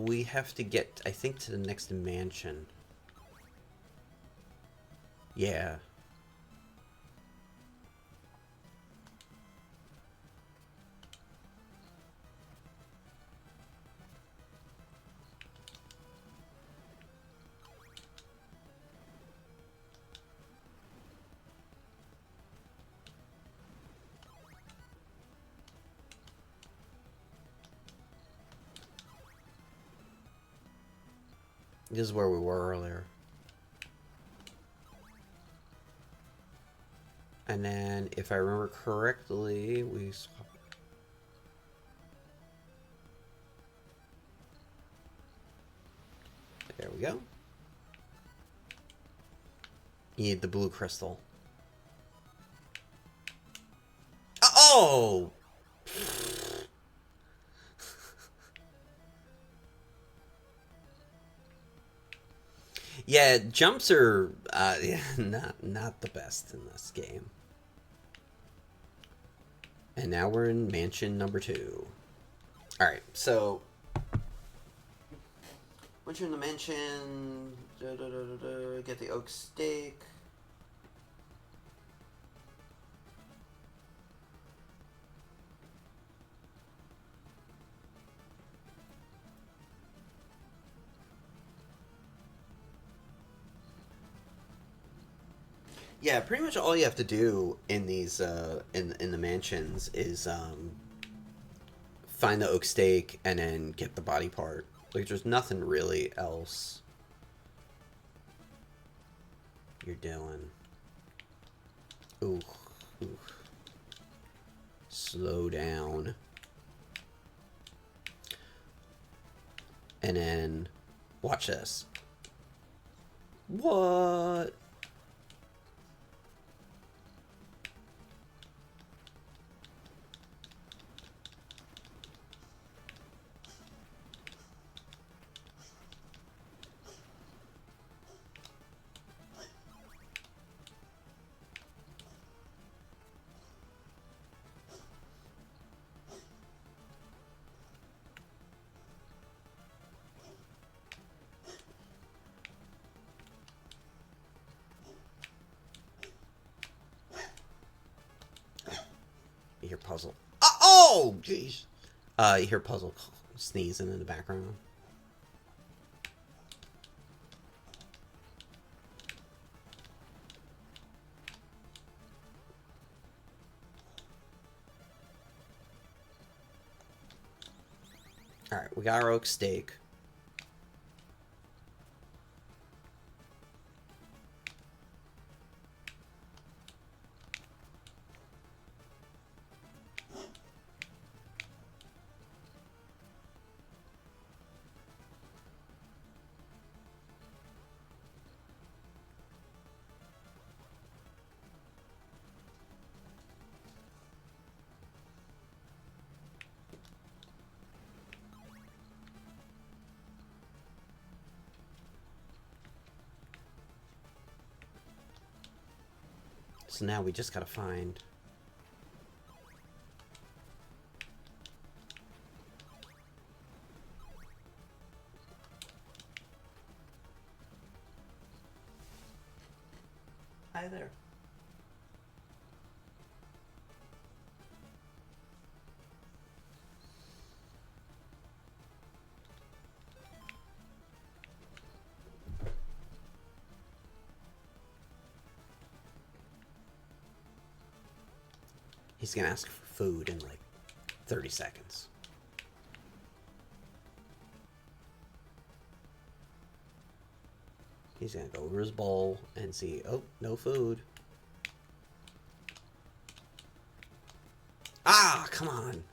We have to get, I think, to the next mansion. Yeah. This is where we were earlier. And then, if I remember correctly, we swap. There we go. You need the blue crystal. Oh! Yeah, jumps are yeah, not the best in this game. And now we're in mansion number 2. Alright, so once you're in the mansion, get the oak stake. Yeah, pretty much all you have to do in these in the mansions is find the oak stake and then get the body part. Like, there's nothing really else you're doing. Ooh, ooh. Slow down. And then watch this. What? You hear Puzzle. Oh, jeez. You hear Puzzle sneezing in the background. Alright, we got our oak steak. So now we just gotta find... Hi there. He's gonna ask for food in like 30 seconds. He's gonna go over his bowl and see, oh, no food. Ah, come on.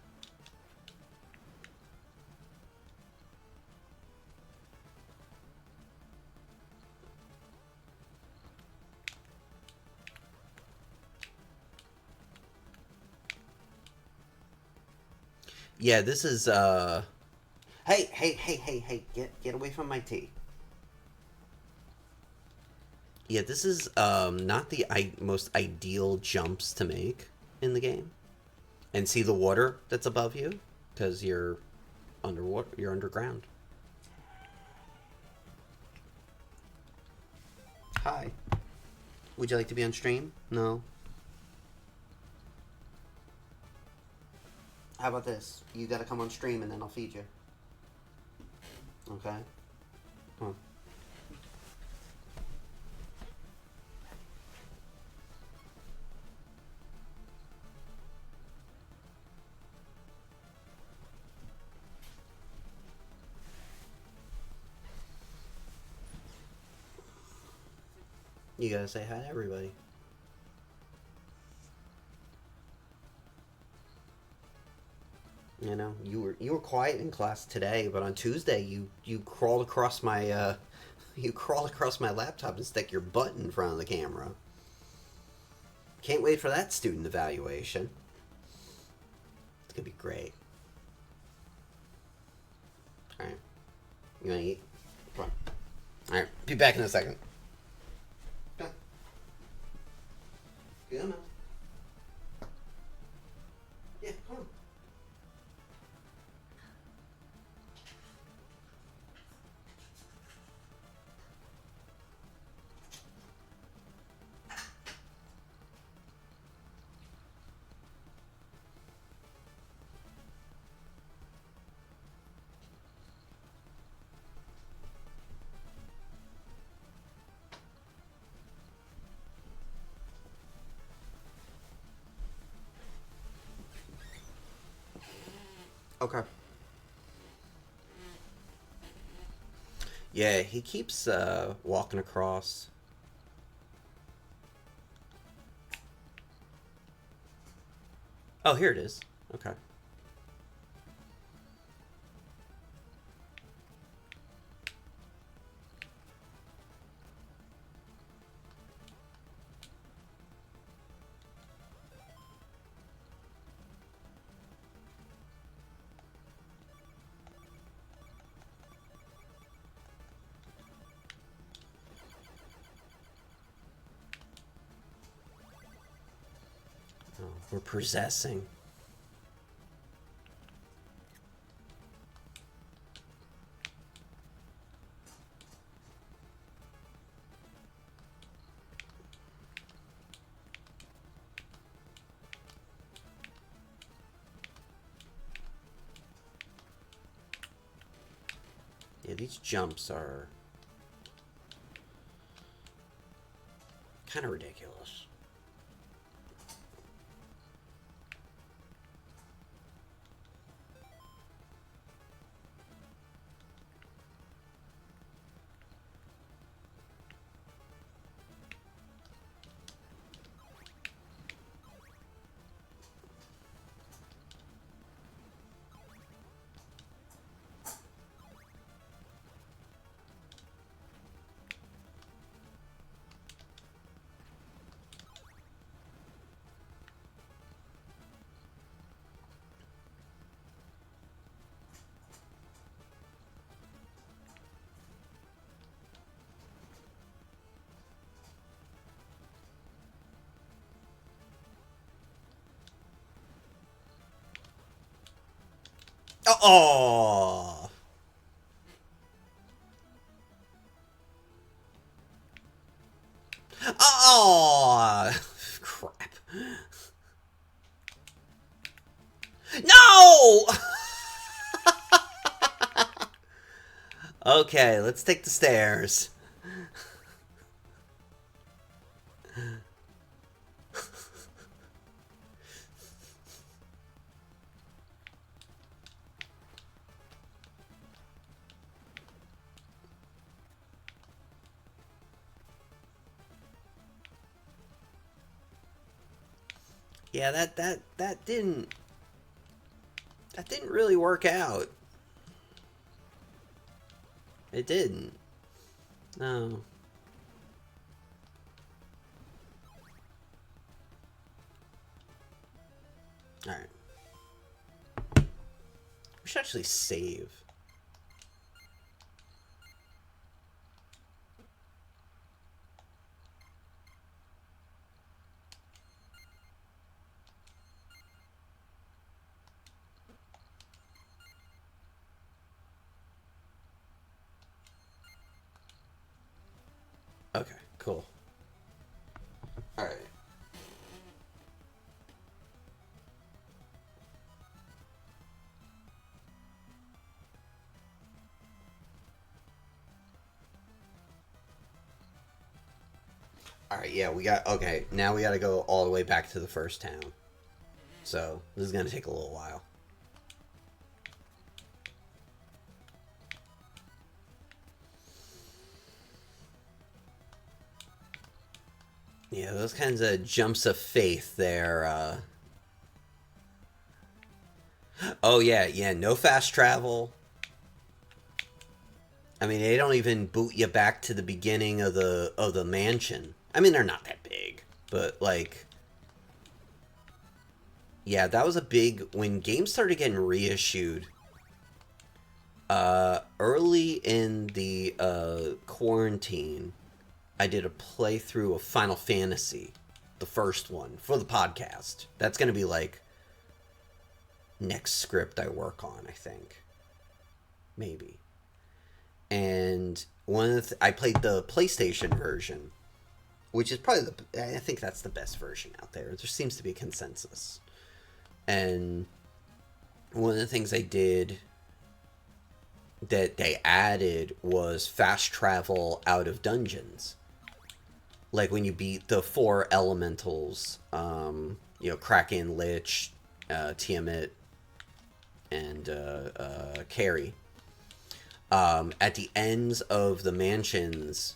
Yeah, this is, Hey, get away from my tea. Yeah, this is, not the most ideal jumps to make in the game. And see the water that's above you? Because you're underwater, you're underground. Hi. Would you like to be on stream? No? How about this? You gotta come on stream and then I'll feed you. Okay? Come on. You gotta say hi to everybody. You know, you were quiet in class today, but on Tuesday you crawled across my you crawled across my laptop and stuck your butt in front of the camera. Can't wait for that student evaluation. It's gonna be great. All right, you wanna eat? Come on. All right, be back in a second. Come on. Come on. Yeah, come on. Okay. Yeah, he keeps walking across. Oh, here it is. Okay. Oh, we're possessing. Yeah, these jumps are kind of ridiculous. Oh! Oh! Crap. No! Okay, let's take the stairs. Yeah, that didn't really work out. It didn't. No. Alright. We should actually save. Okay, cool. Alright. Alright, yeah, we got... Okay, now we gotta go all the way back to the first town. So, this is gonna take a little while. Yeah, those kinds of jumps of faith there. Oh, yeah, no fast travel. I mean, they don't even boot you back to the beginning of the mansion. I mean, they're not that big, but, like... Yeah, that was a big... When games started getting reissued, early in the, quarantine, I did a playthrough of Final Fantasy, the first one, for the podcast. That's gonna be, like, next script I work on, I think. Maybe. And one of I played the PlayStation version, which is probably I think that's the best version out there. There seems to be a consensus. And one of the things I did that they added was fast travel out of dungeons. Like when you beat the 4 elementals, Kraken, Lich, Tiamat, and Carrie. At the ends of the mansions,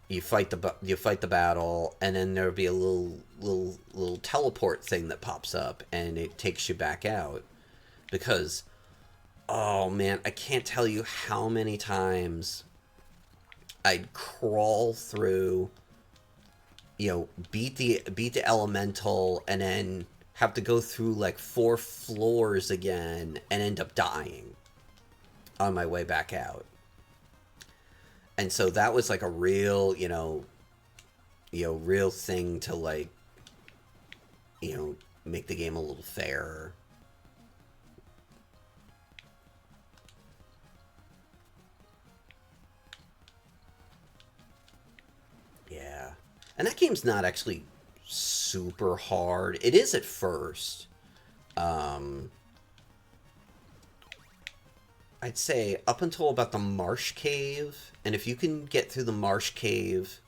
you fight the battle, and then there'll be a little teleport thing that pops up, and it takes you back out. Because, oh man, I can't tell you how many times I'd crawl through, beat the elemental, and then have to go through like 4 floors again, and end up dying on my way back out. And so that was like a real, real thing to like, make the game a little fairer. Yeah. And that game's not actually super hard. It is at first. I'd say up until about the marsh cave, and if you can get through the marsh cave,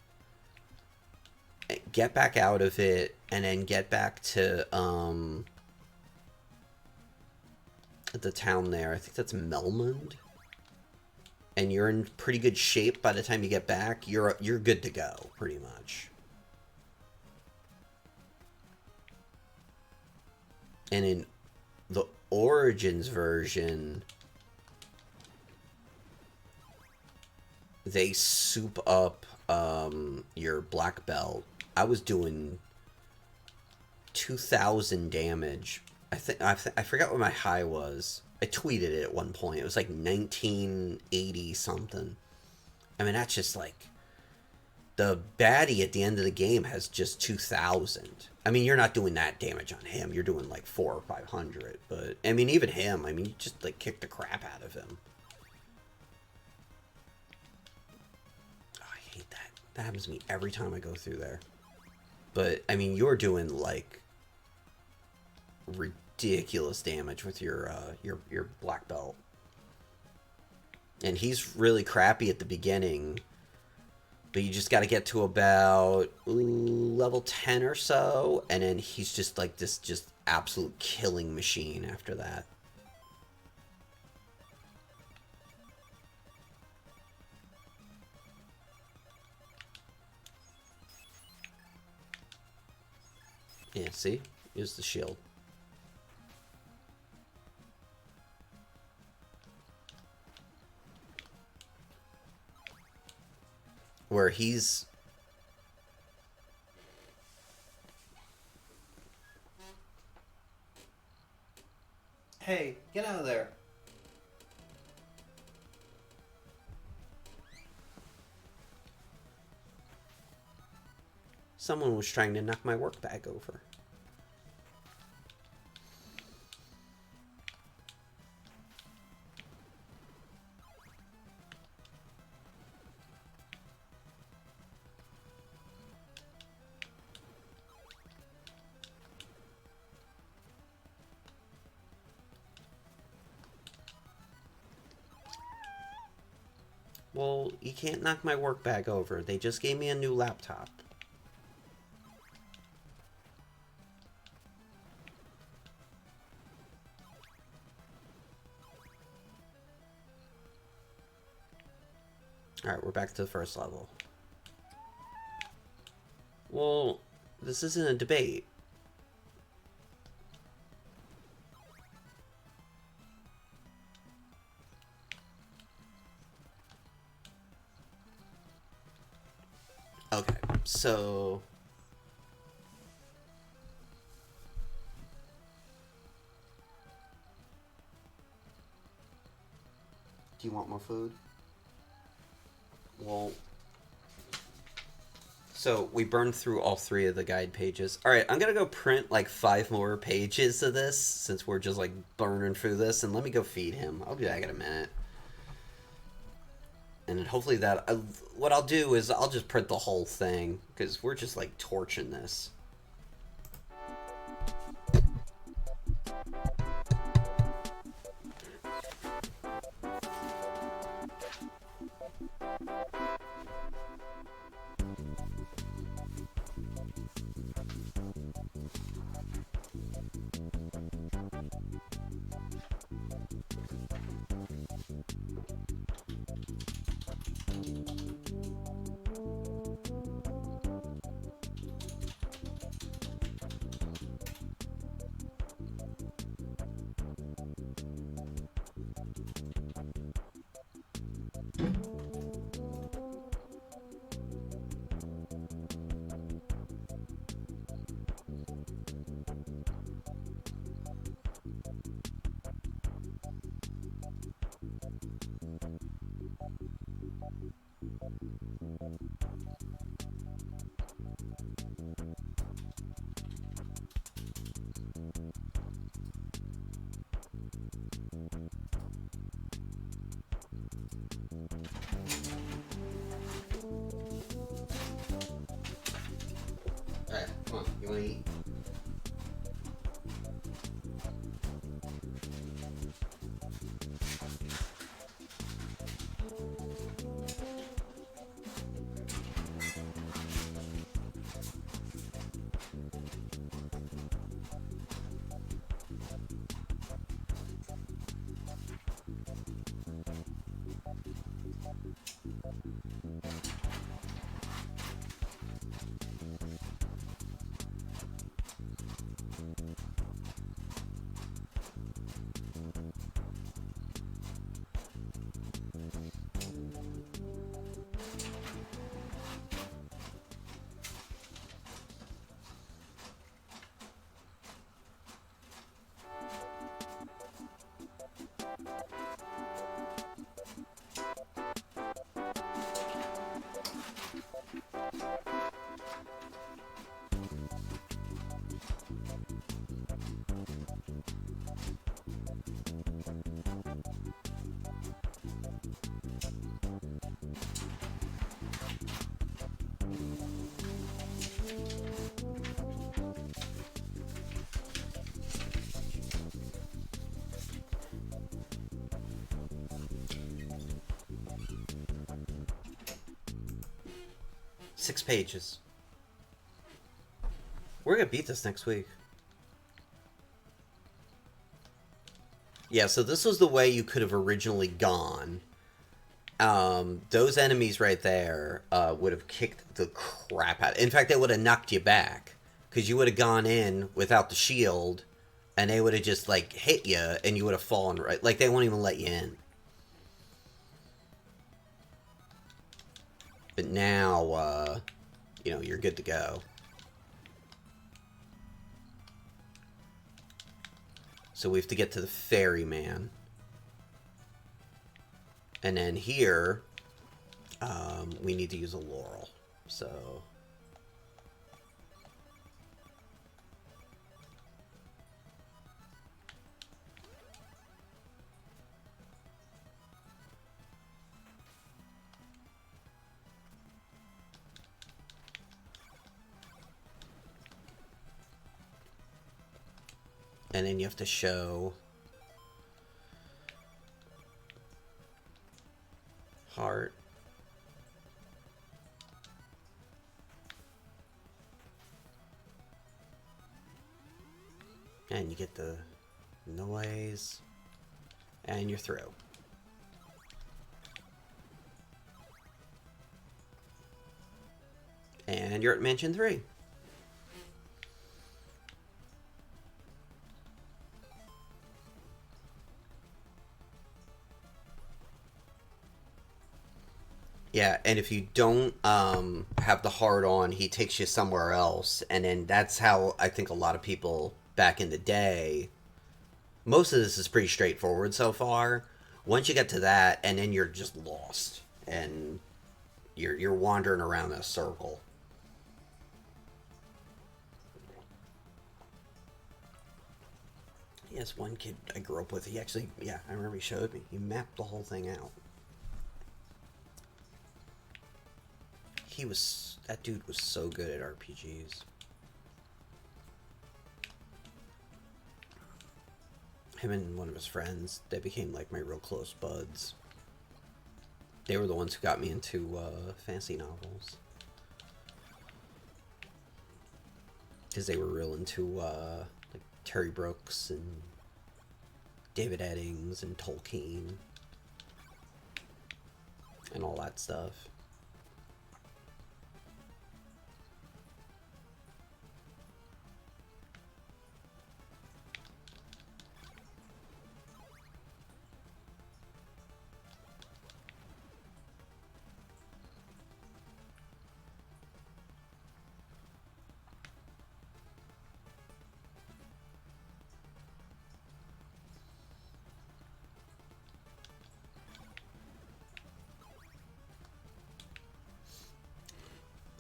get back out of it, and then get back to the town there. I think that's Melmond. And you're in pretty good shape by the time you get back. You're good to go, pretty much. And in the Origins version, they soup up your black belt. I was doing 2,000 damage. I forgot what my high was. I tweeted it at one point. It was like 1980 something. I mean, that's just like the baddie at the end of the game has just 2,000. I mean, you're not doing that damage on him. You're doing like 400 or 500. But I mean, even him. I mean, you just like kick the crap out of him. Oh, I hate that. That happens to me every time I go through there. But I mean, you're doing like ridiculous damage with your black belt, and he's really crappy at the beginning, but you just got to get to about level 10 or so, and then he's just like this just absolute killing machine after that. Yeah, see? Here's the shield. Where he's... Hey, get out of there. Someone was trying to knock my work bag over. Well, you can't knock my work bag over. They just gave me a new laptop. Alright, we're back to the first level. Well, this isn't a debate. Okay, so... Do you want more food? Well... So, we burned through all 3 of the guide pages. Alright, I'm gonna go print like 5 more pages of this, since we're just like burning through this, and let me go feed him. I'll be back in a minute. And then hopefully that... what I'll do is I'll just print the whole thing, because we're just like torching this. Alright, come on, you wanna eat? 6 pages. We're gonna beat this next week. Yeah, so this was the way you could have originally gone. Those enemies right there would have kicked the crap out. In fact, they would have knocked you back. Because you would have gone in without the shield, and they would have just, like, hit you, and you would have fallen right. Like, they won't even let you in. But now, you know, you're good to go. So we have to get to the ferryman. And then here, we need to use a laurel. So... and then you have to show heart. And you get the noise. And you're through. And you're at Mansion 3. Yeah, and if you don't have the heart on, he takes you somewhere else. And then that's how I think a lot of people back in the day... Most of this is pretty straightforward so far. Once you get to that, and then you're just lost. And you're wandering around in a circle. Yes, one kid I grew up with, he actually... Yeah, I remember he showed me. He mapped the whole thing out. That dude was so good at RPGs. Him and one of his friends, they became like my real close buds. They were the ones who got me into fantasy novels. Because they were real into like Terry Brooks and David Eddings and Tolkien. And all that stuff.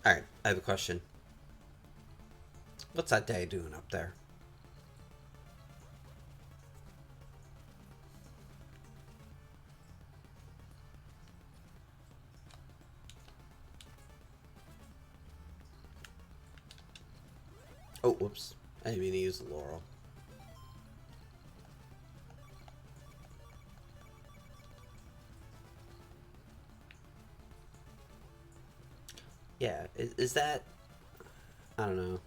Alright, I have a question. What's that day doing up there? Oh, whoops. I didn't mean to use the laurel. Yeah, is that... I don't know.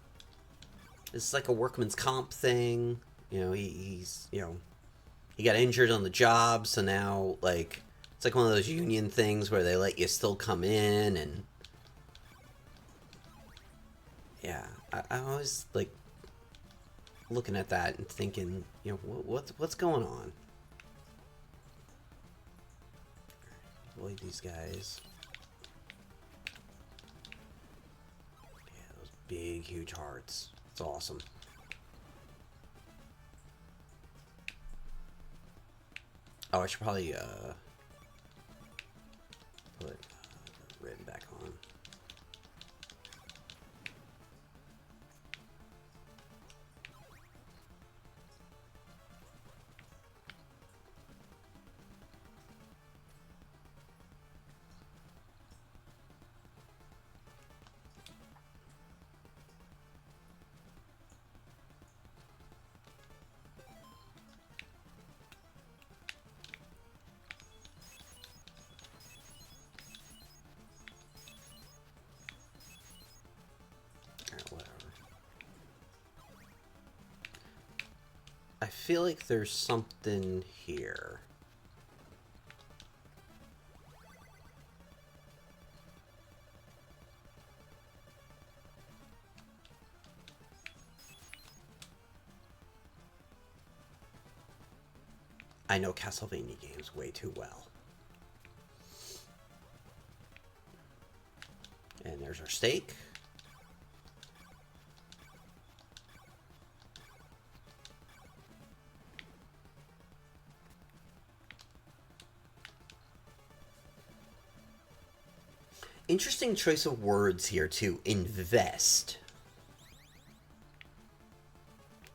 It's like a workman's comp thing. You know, he's, you know, he got injured on the job, so now, like, it's like one of those union things where they let you still come in, and... Yeah, I'm always, like, looking at that and thinking, you know, what's going on? Avoid these guys. Yeah, those big, huge hearts. It's awesome. Oh, I should probably, put the red back on. feel like there's something here. I know Castlevania games way too well. And there's our steak. Interesting choice of words here, too. Invest.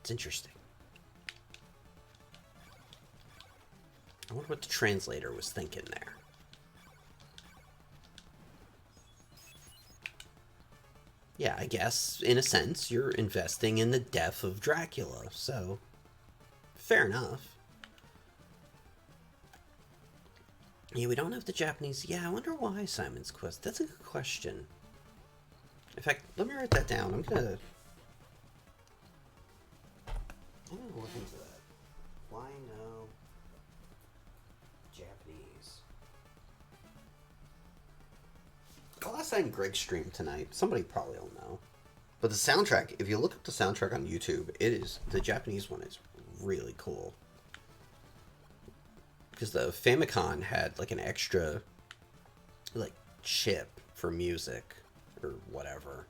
It's interesting. I wonder what the translator was thinking there. Yeah, I guess, in a sense, you're investing in the death of Dracula, so fair enough. Yeah, we don't have the Japanese. Yeah, I wonder why Simon's Quest. That's a good question. In fact, let me write that down. I'm gonna look into that. Why no Japanese? I'll ask that in Greg's stream tonight. Somebody probably will know. But the soundtrack, if you look up the soundtrack on YouTube, the Japanese one is really cool. Because the Famicom had like an extra like chip for music or whatever.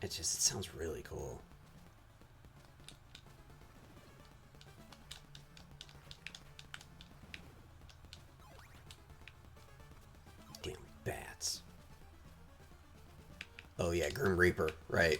It sounds really cool. Damn bats. Oh yeah, Grim Reaper, right.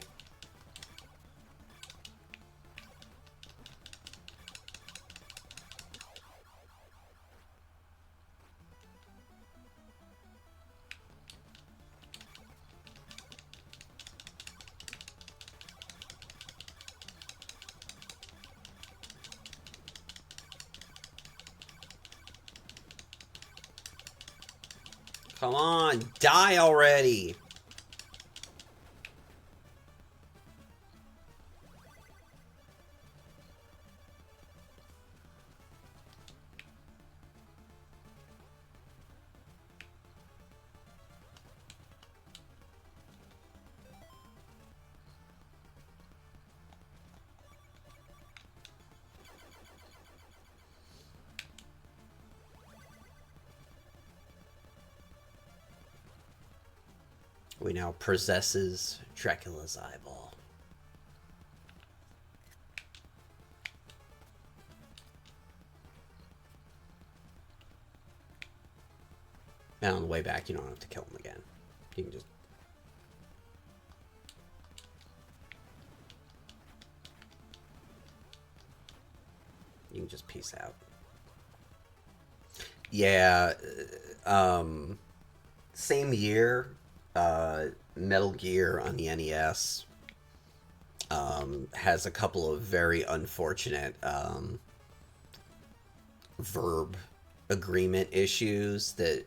Come on, die already! We now possesses Dracula's eyeball. And on the way back, you don't have to kill him again. You can just... You can just peace out. Yeah, same year, Metal Gear on the NES has a couple of very unfortunate verb agreement issues that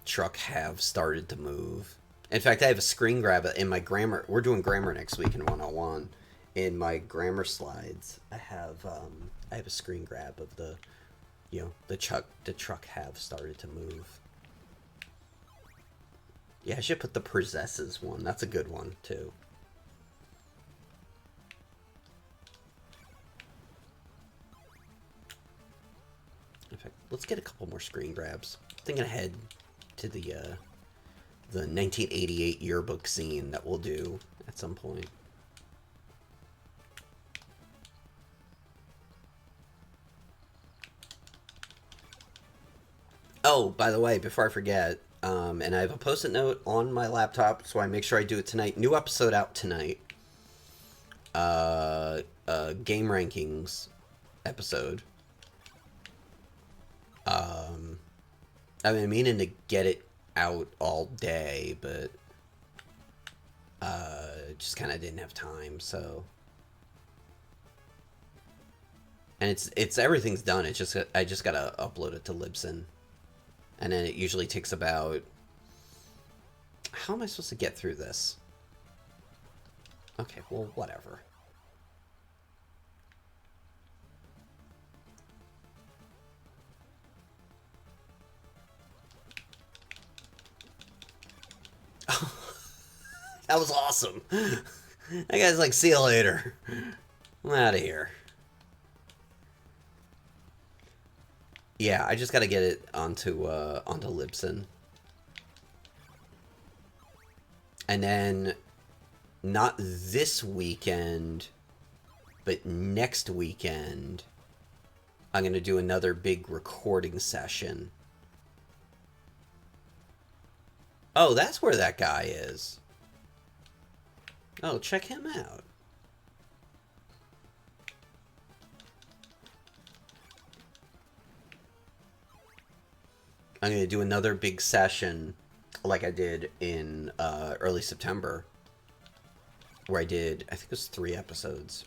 truck have started to move. In fact, I have a screen grab in my grammar. We're doing grammar next week in 101. In my grammar slides, I have a screen grab of the truck have started to move. Yeah, I should put the possesses one. That's a good one too. In fact, let's get a couple more screen grabs. Thinking ahead to the 1988 yearbook scene that we'll do at some point. Oh, by the way, before I forget, and I have a post-it note on my laptop, so I make sure I do it tonight. New episode out tonight. Game rankings episode. I've been meaning to get it out all day, but just kind of didn't have time, so. And it's everything's done. I just gotta upload it to Libsyn. And then it usually takes about... How am I supposed to get through this? Okay, well, whatever. That was awesome. That guy's like, see you later. I'm out of here. Yeah, I just gotta get it onto Libsyn. And then, not this weekend, but next weekend, I'm gonna do another big recording session. Oh, that's where that guy is. Oh, check him out. I'm going to do another big session like I did in early September, where I did, I think it was 3 episodes.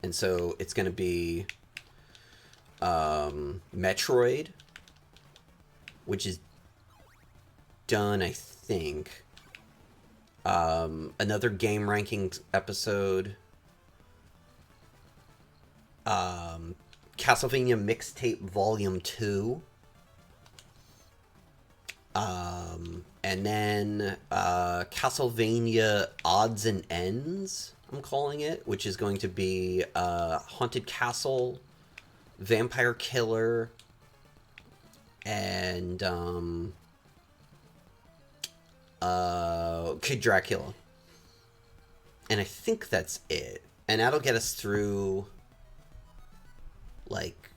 And so it's going to be Metroid, which is done, I think. Another game rankings episode. Castlevania Mixtape Volume 2. And then Castlevania Odds and Ends, I'm calling it, which is going to be Haunted Castle, Vampire Killer, and Kid Dracula. And I think that's it. And that'll get us through, like,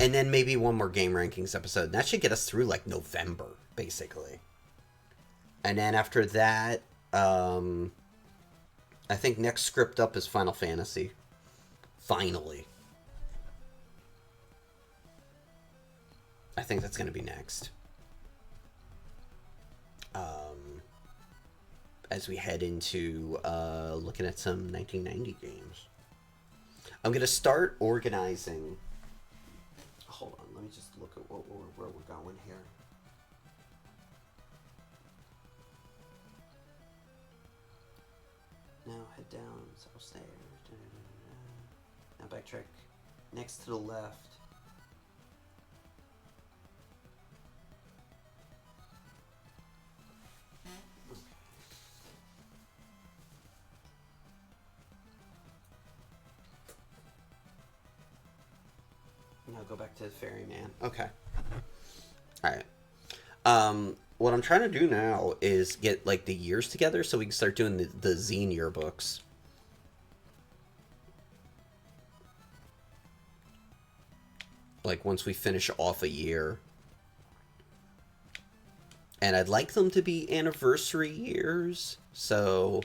and then maybe one more game rankings episode. And that should get us through, like, November, basically. And then after that, I think next script up is Final Fantasy. Finally. I think that's going to be next. As we head into looking at some 1990 games. I'm going to start organizing. Hold on, let me just look at where we're going here. Now head down, upstairs. Now backtrack next to the left. Now go back to the ferryman. Okay. Alright. What I'm trying to do now is get, like, the years together so we can start doing the zine yearbooks. Like, once we finish off a year. And I'd like them to be anniversary years, so...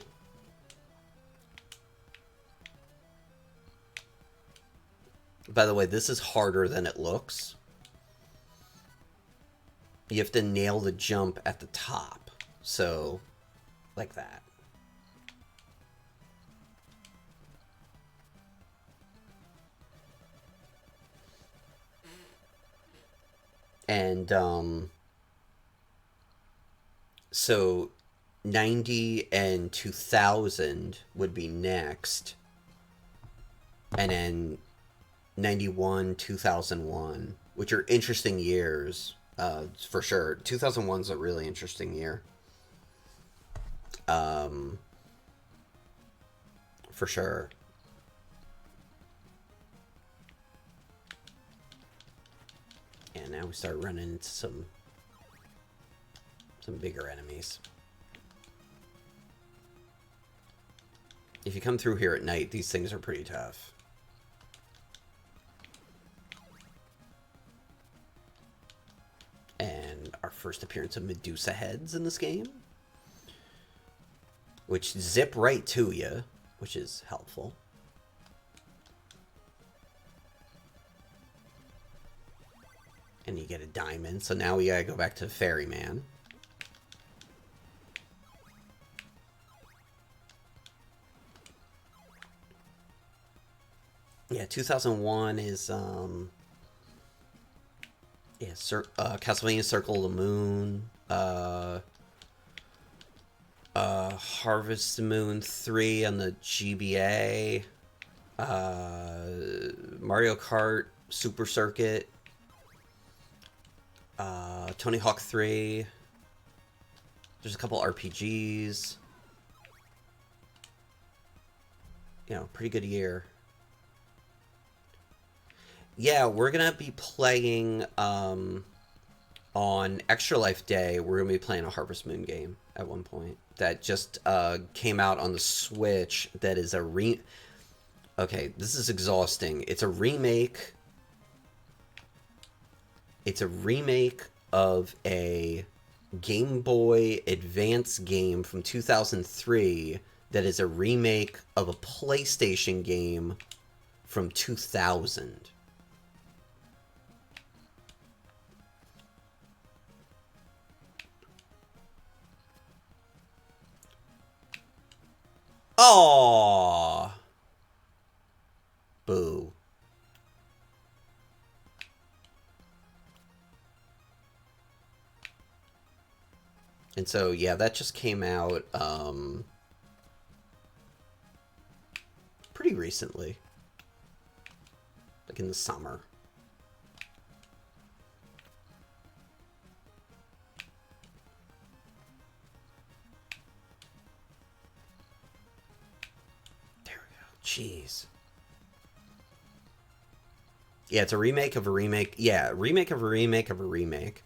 By the way, this is harder than it looks. You have to nail the jump at the top. So, like that. And, so 90 and 2000 would be next. And then 91, 2001, which are interesting years, for sure. 2001's a really interesting year. For sure. And now we start running into some bigger enemies. If you come through here at night, these things are pretty tough. And our first appearance of Medusa heads in this game, which zip right to you, which is helpful. And you get a diamond, so now we gotta go back to the ferryman. Yeah, 2001 is, yeah, Castlevania Circle of the Moon, Harvest Moon 3 on the GBA, Mario Kart Super Circuit, Tony Hawk 3, There's a couple RPGs. You know, pretty good year. Yeah, we're gonna be playing on Extra Life Day. We're gonna be playing a Harvest Moon game at one point that just came out on the Switch. That is a Okay, this is exhausting. It's a remake. It's a remake of a Game Boy Advance game from 2003 that is a remake of a PlayStation game from 2000. Oh, boo. And so, yeah, that just came out pretty recently. Like in the summer. There we go. Jeez. Yeah, it's a remake of a remake. Yeah, remake of a remake of a remake.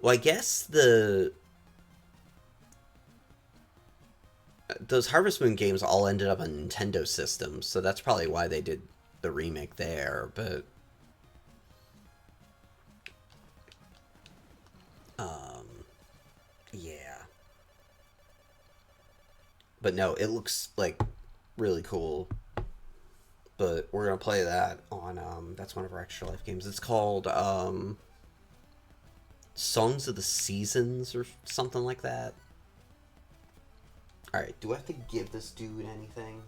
Well, I guess those Harvest Moon games all ended up on Nintendo systems, so that's probably why they did the remake there, but yeah. But no, it looks like really cool. But we're gonna play that on that's one of our Extra Life games. It's called Songs of the Seasons or something like that. Alright, do I have to give this dude anything?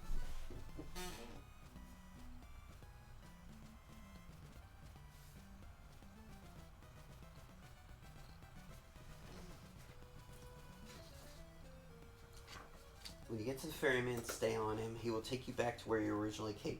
When you get to the ferryman, stay on him. He will take you back to where you originally came.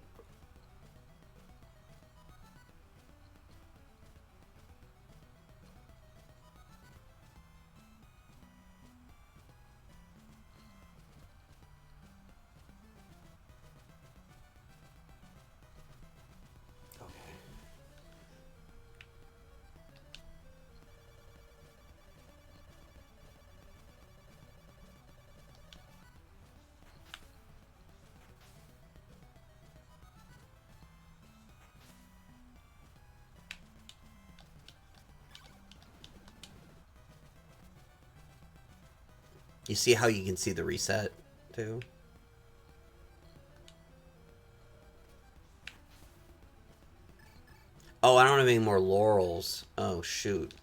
You see how you can see the reset, too? Oh, I don't have any more laurels. Oh, shoot.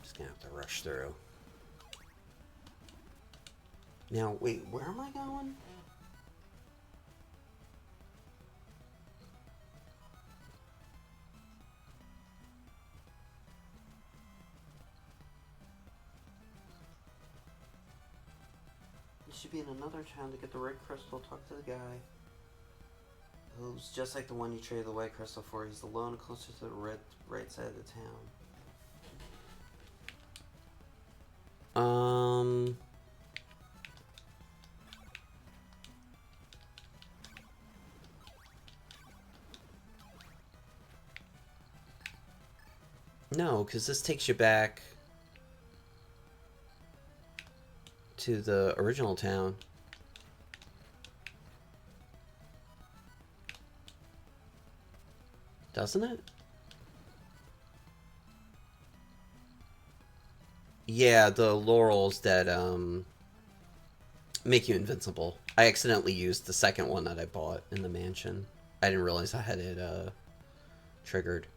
Just gonna have to rush through. Now, wait, where am I going? You should be in another town to get the red crystal. Talk to the guy. Who's just like the one you traded the white crystal for. He's alone closer to the right side of the town. No, because this takes you back to the original town. Doesn't it? Yeah, the laurels that make you invincible. I accidentally used the second one that I bought in the mansion. I didn't realize I had it triggered.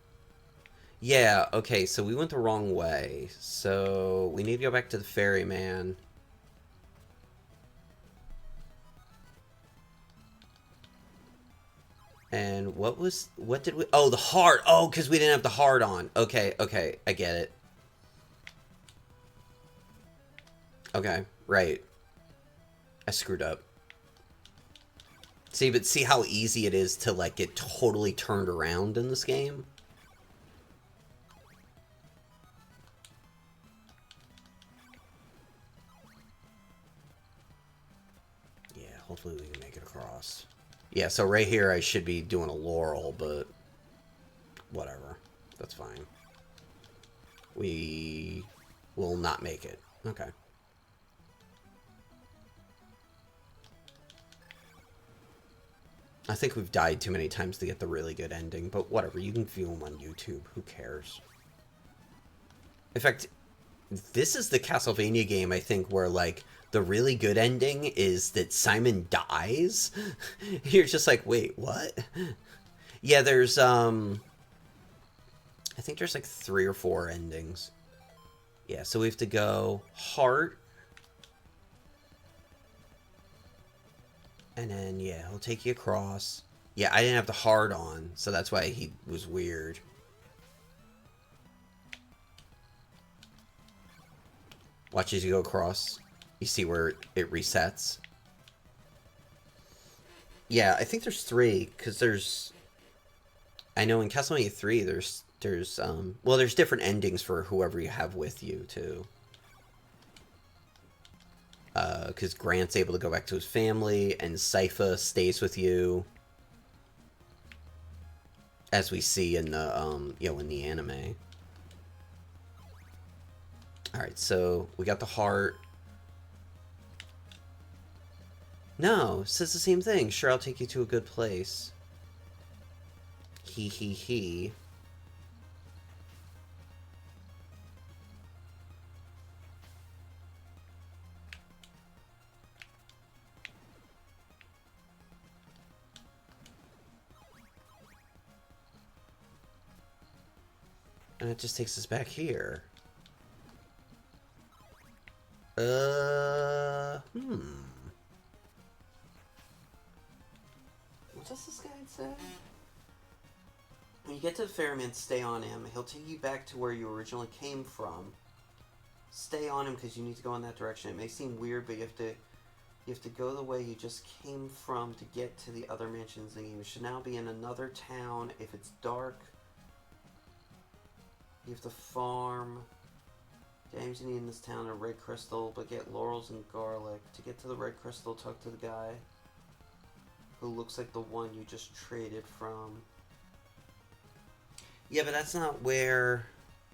Yeah, okay, so we went the wrong way. So we need to go back to the ferryman. And what did we, oh, the heart. Oh, because we didn't have the heart on. Okay, okay, I get it. Okay, right. I screwed up. See, but see how easy it is to, like, get totally turned around in this game? Yeah, hopefully we can make it across. Yeah, so right here I should be doing a laurel, but whatever. That's fine. We will not make it. Okay. I think we've died too many times to get the really good ending, but whatever. You can view them on YouTube. Who cares? In fact, this is the Castlevania game, I think, where, like, the really good ending is that Simon dies. You're just like, wait, what? Yeah, there's, I think there's, like, 3 or 4 endings. Yeah, so we have to go heart. And then, yeah, he'll take you across. Yeah, I didn't have the heart on, so that's why he was weird. Watch as you go across. You see where it resets. Yeah, I think there's 3, because there's... I know in Castlevania 3, well, there's different endings for whoever you have with you, too. Because Grant's able to go back to his family, and Sypha stays with you. As we see in the, in the anime. Alright, so we got the heart. No, it says the same thing. Sure, I'll take you to a good place. He. And it just takes us back here. What does this guy say? When you get to the ferryman, stay on him. He'll take you back to where you originally came from. Stay on him because you need to go in that direction. It may seem weird, but you have to go the way you just came from to get to the other mansions. And you should now be in another town. If it's dark, you have to farm. James, you need in this town a red crystal, but get laurels and garlic. To get to the red crystal, talk to the guy who looks like the one you just traded from. Yeah, but that's not where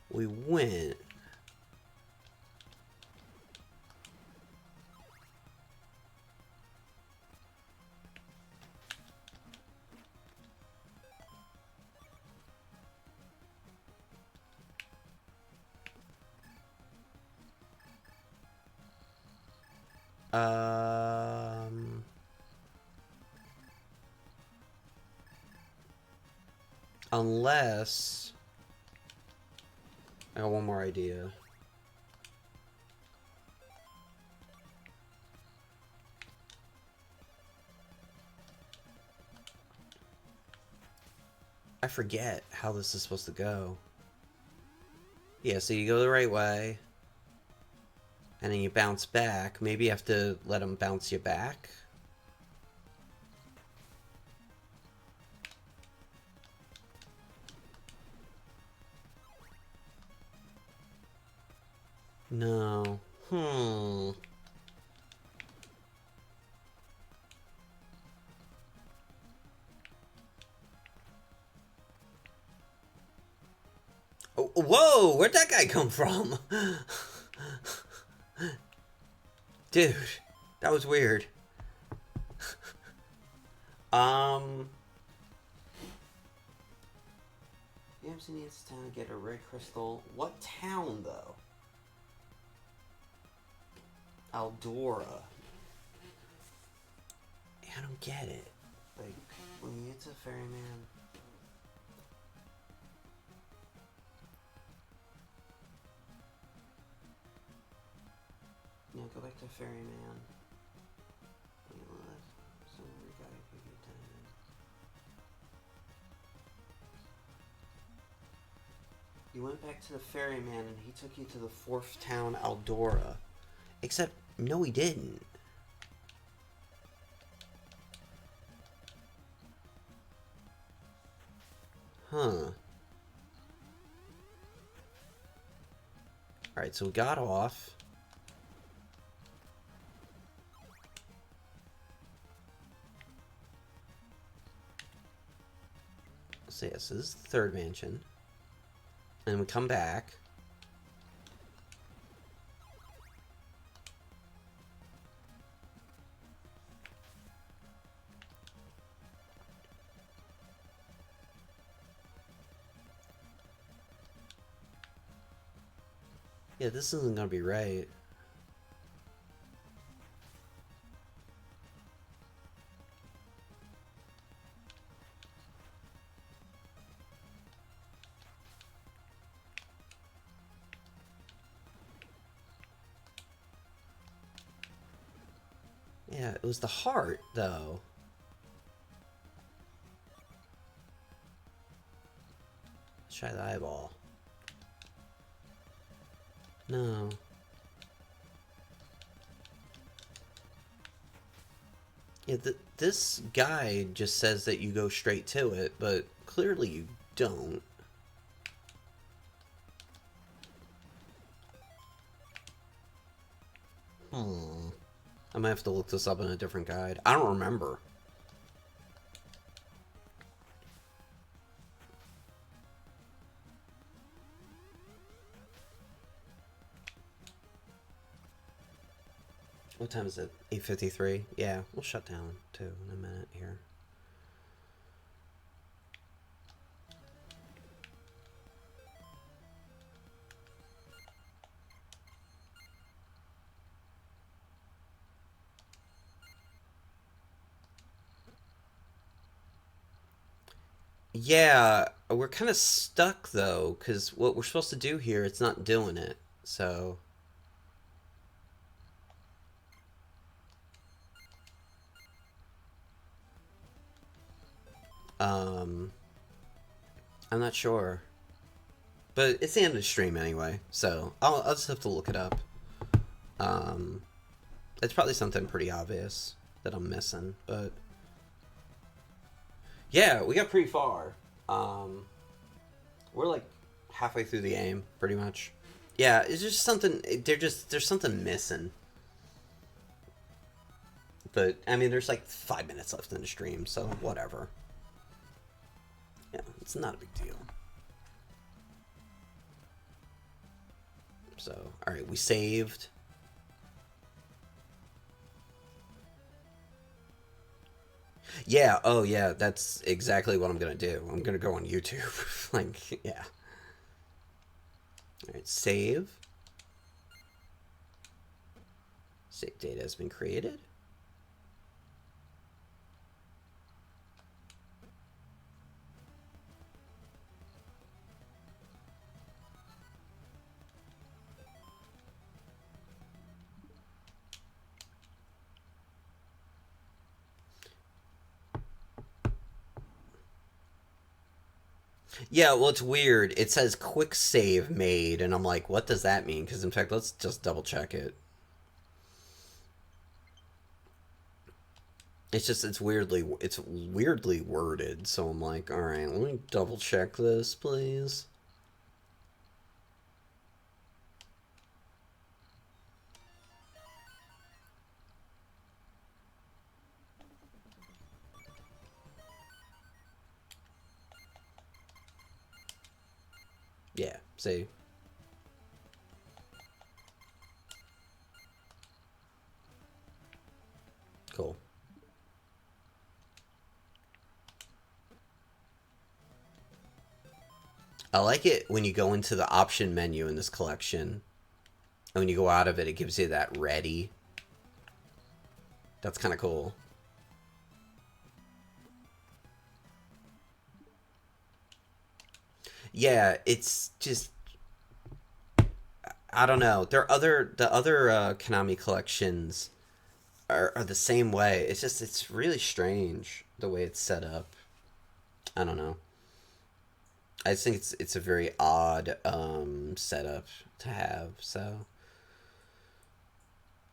we went. Unless... I got one more idea. I forget how this is supposed to go. Yeah, so you go the right way. And then you bounce back. Maybe you have to let him bounce you back. No. Oh, whoa! Where'd that guy come from? Dude, that was weird. Yamsi needs town to get a red crystal. What town, though? Aldora. I don't get it. Like, when you get to the ferryman... Yeah, go back to the ferryman. You went back to the ferryman and he took you to the 4th town, Aldora. Except, no, he didn't. Huh. Alright, so we got off. So yes, this is the third mansion. And we come back. Yeah, this isn't gonna be right. Yeah, it was the heart, though. Let's try the eyeball. No. Yeah, this guide just says that you go straight to it, but clearly you don't. Hmm. I might have to look this up in a different guide. I don't remember. What time is it? 8:53? Yeah, we'll shut down, too, in a minute here. Yeah, we're kind of stuck, though, because what we're supposed to do here, it's not doing it. So, um, I'm not sure. But it's the end of the stream anyway, so I'll just have to look it up. Um, it's probably something pretty obvious that I'm missing, but yeah, we got pretty far. Um, we're like halfway through the game, pretty much. Yeah, it's just something. There's something missing. But I mean, there's like 5 minutes left in the stream, so whatever. Yeah, it's not a big deal. So, all right, we saved. Yeah, oh yeah, that's exactly what I'm gonna do. I'm gonna go on YouTube. Like, yeah. Alright, save. Save data has been created. Yeah, well, it's weird. It says quick save made, and I'm like, what does that mean? Because in fact, let's just double check it. It's weirdly worded. So I'm like, all right, let me double check this, please. Yeah, see. Cool. I like it when you go into the option menu in this collection, and when you go out of it, it gives you that ready. That's kind of cool. Yeah, it's just I don't know. The other Konami collections are the same way. It's really strange the way it's set up. I don't know. I just think it's a very odd setup to have. So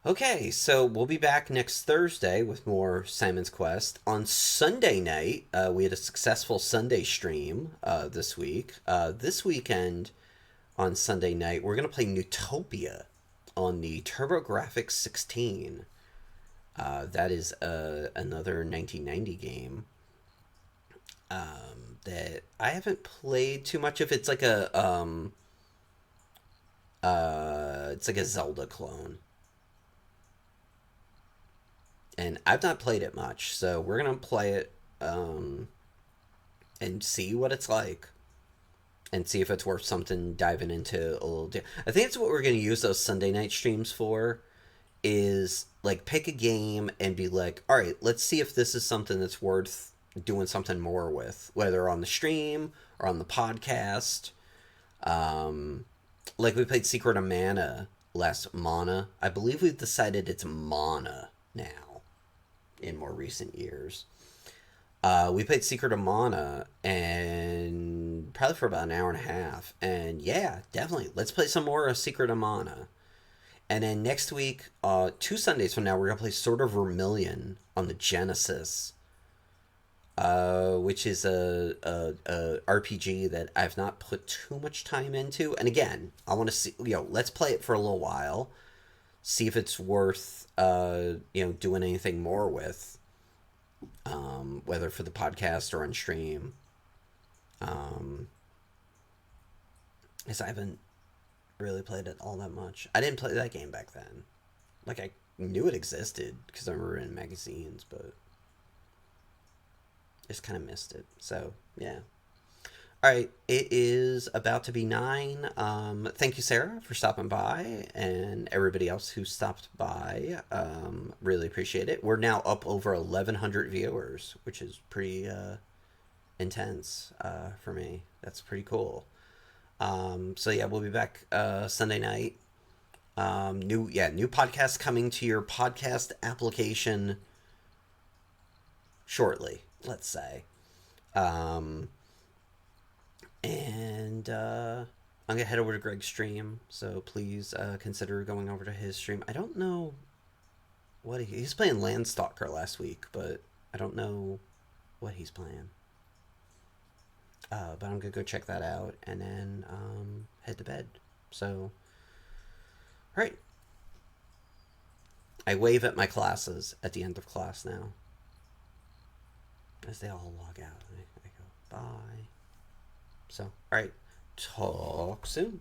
Okay, so we'll be back next Thursday with more Simon's Quest. On Sunday night, we had a successful Sunday stream this week. This weekend, on Sunday night, we're going to play Newtopia on the TurboGrafx 16. That is another 1990 game that I haven't played too much of. It's like a Zelda clone, and I've not played it much. So we're gonna play it and see what it's like, and see if it's worth something diving into a little. I think it's what we're gonna use those Sunday night streams for. Is like pick a game and be like, all right, let's see if this is something that's worth doing something more with, whether on the stream or on the podcast. Um, like we played Secret of Mana last Mana. I believe we've decided it's Mana now in more recent years. We played Secret of Mana and probably for about an hour and a half. And yeah, definitely. Let's play some more of Secret of Mana. And then next week, 2 Sundays from now, we're going to play Sword of Vermilion on the Genesis, which is a RPG that I've not put too much time into. And again, I want to see, let's play it for a little while, see if it's worth, doing anything more with, whether for the podcast or on stream. Because I haven't really played it all that much. I didn't play that game back then. Like, I knew it existed because I remember it in magazines, but just kind of missed it. So, yeah. All right, it is about to be 9. Thank you, Sarah, for stopping by, and everybody else who stopped by. Really appreciate it. We're now up over 1,100 viewers, which is pretty intense for me. That's pretty cool. So yeah, we'll be back Sunday night. New podcast coming to your podcast application shortly, let's say. And I'm gonna head over to Greg's stream, so please consider going over to his stream. I don't know what he's playing Landstalker last week, but I don't know what he's playing. But I'm gonna go check that out and then head to bed. So, all right. I wave at my classes at the end of class now, as they all log out. I go bye. So, all right. Talk soon.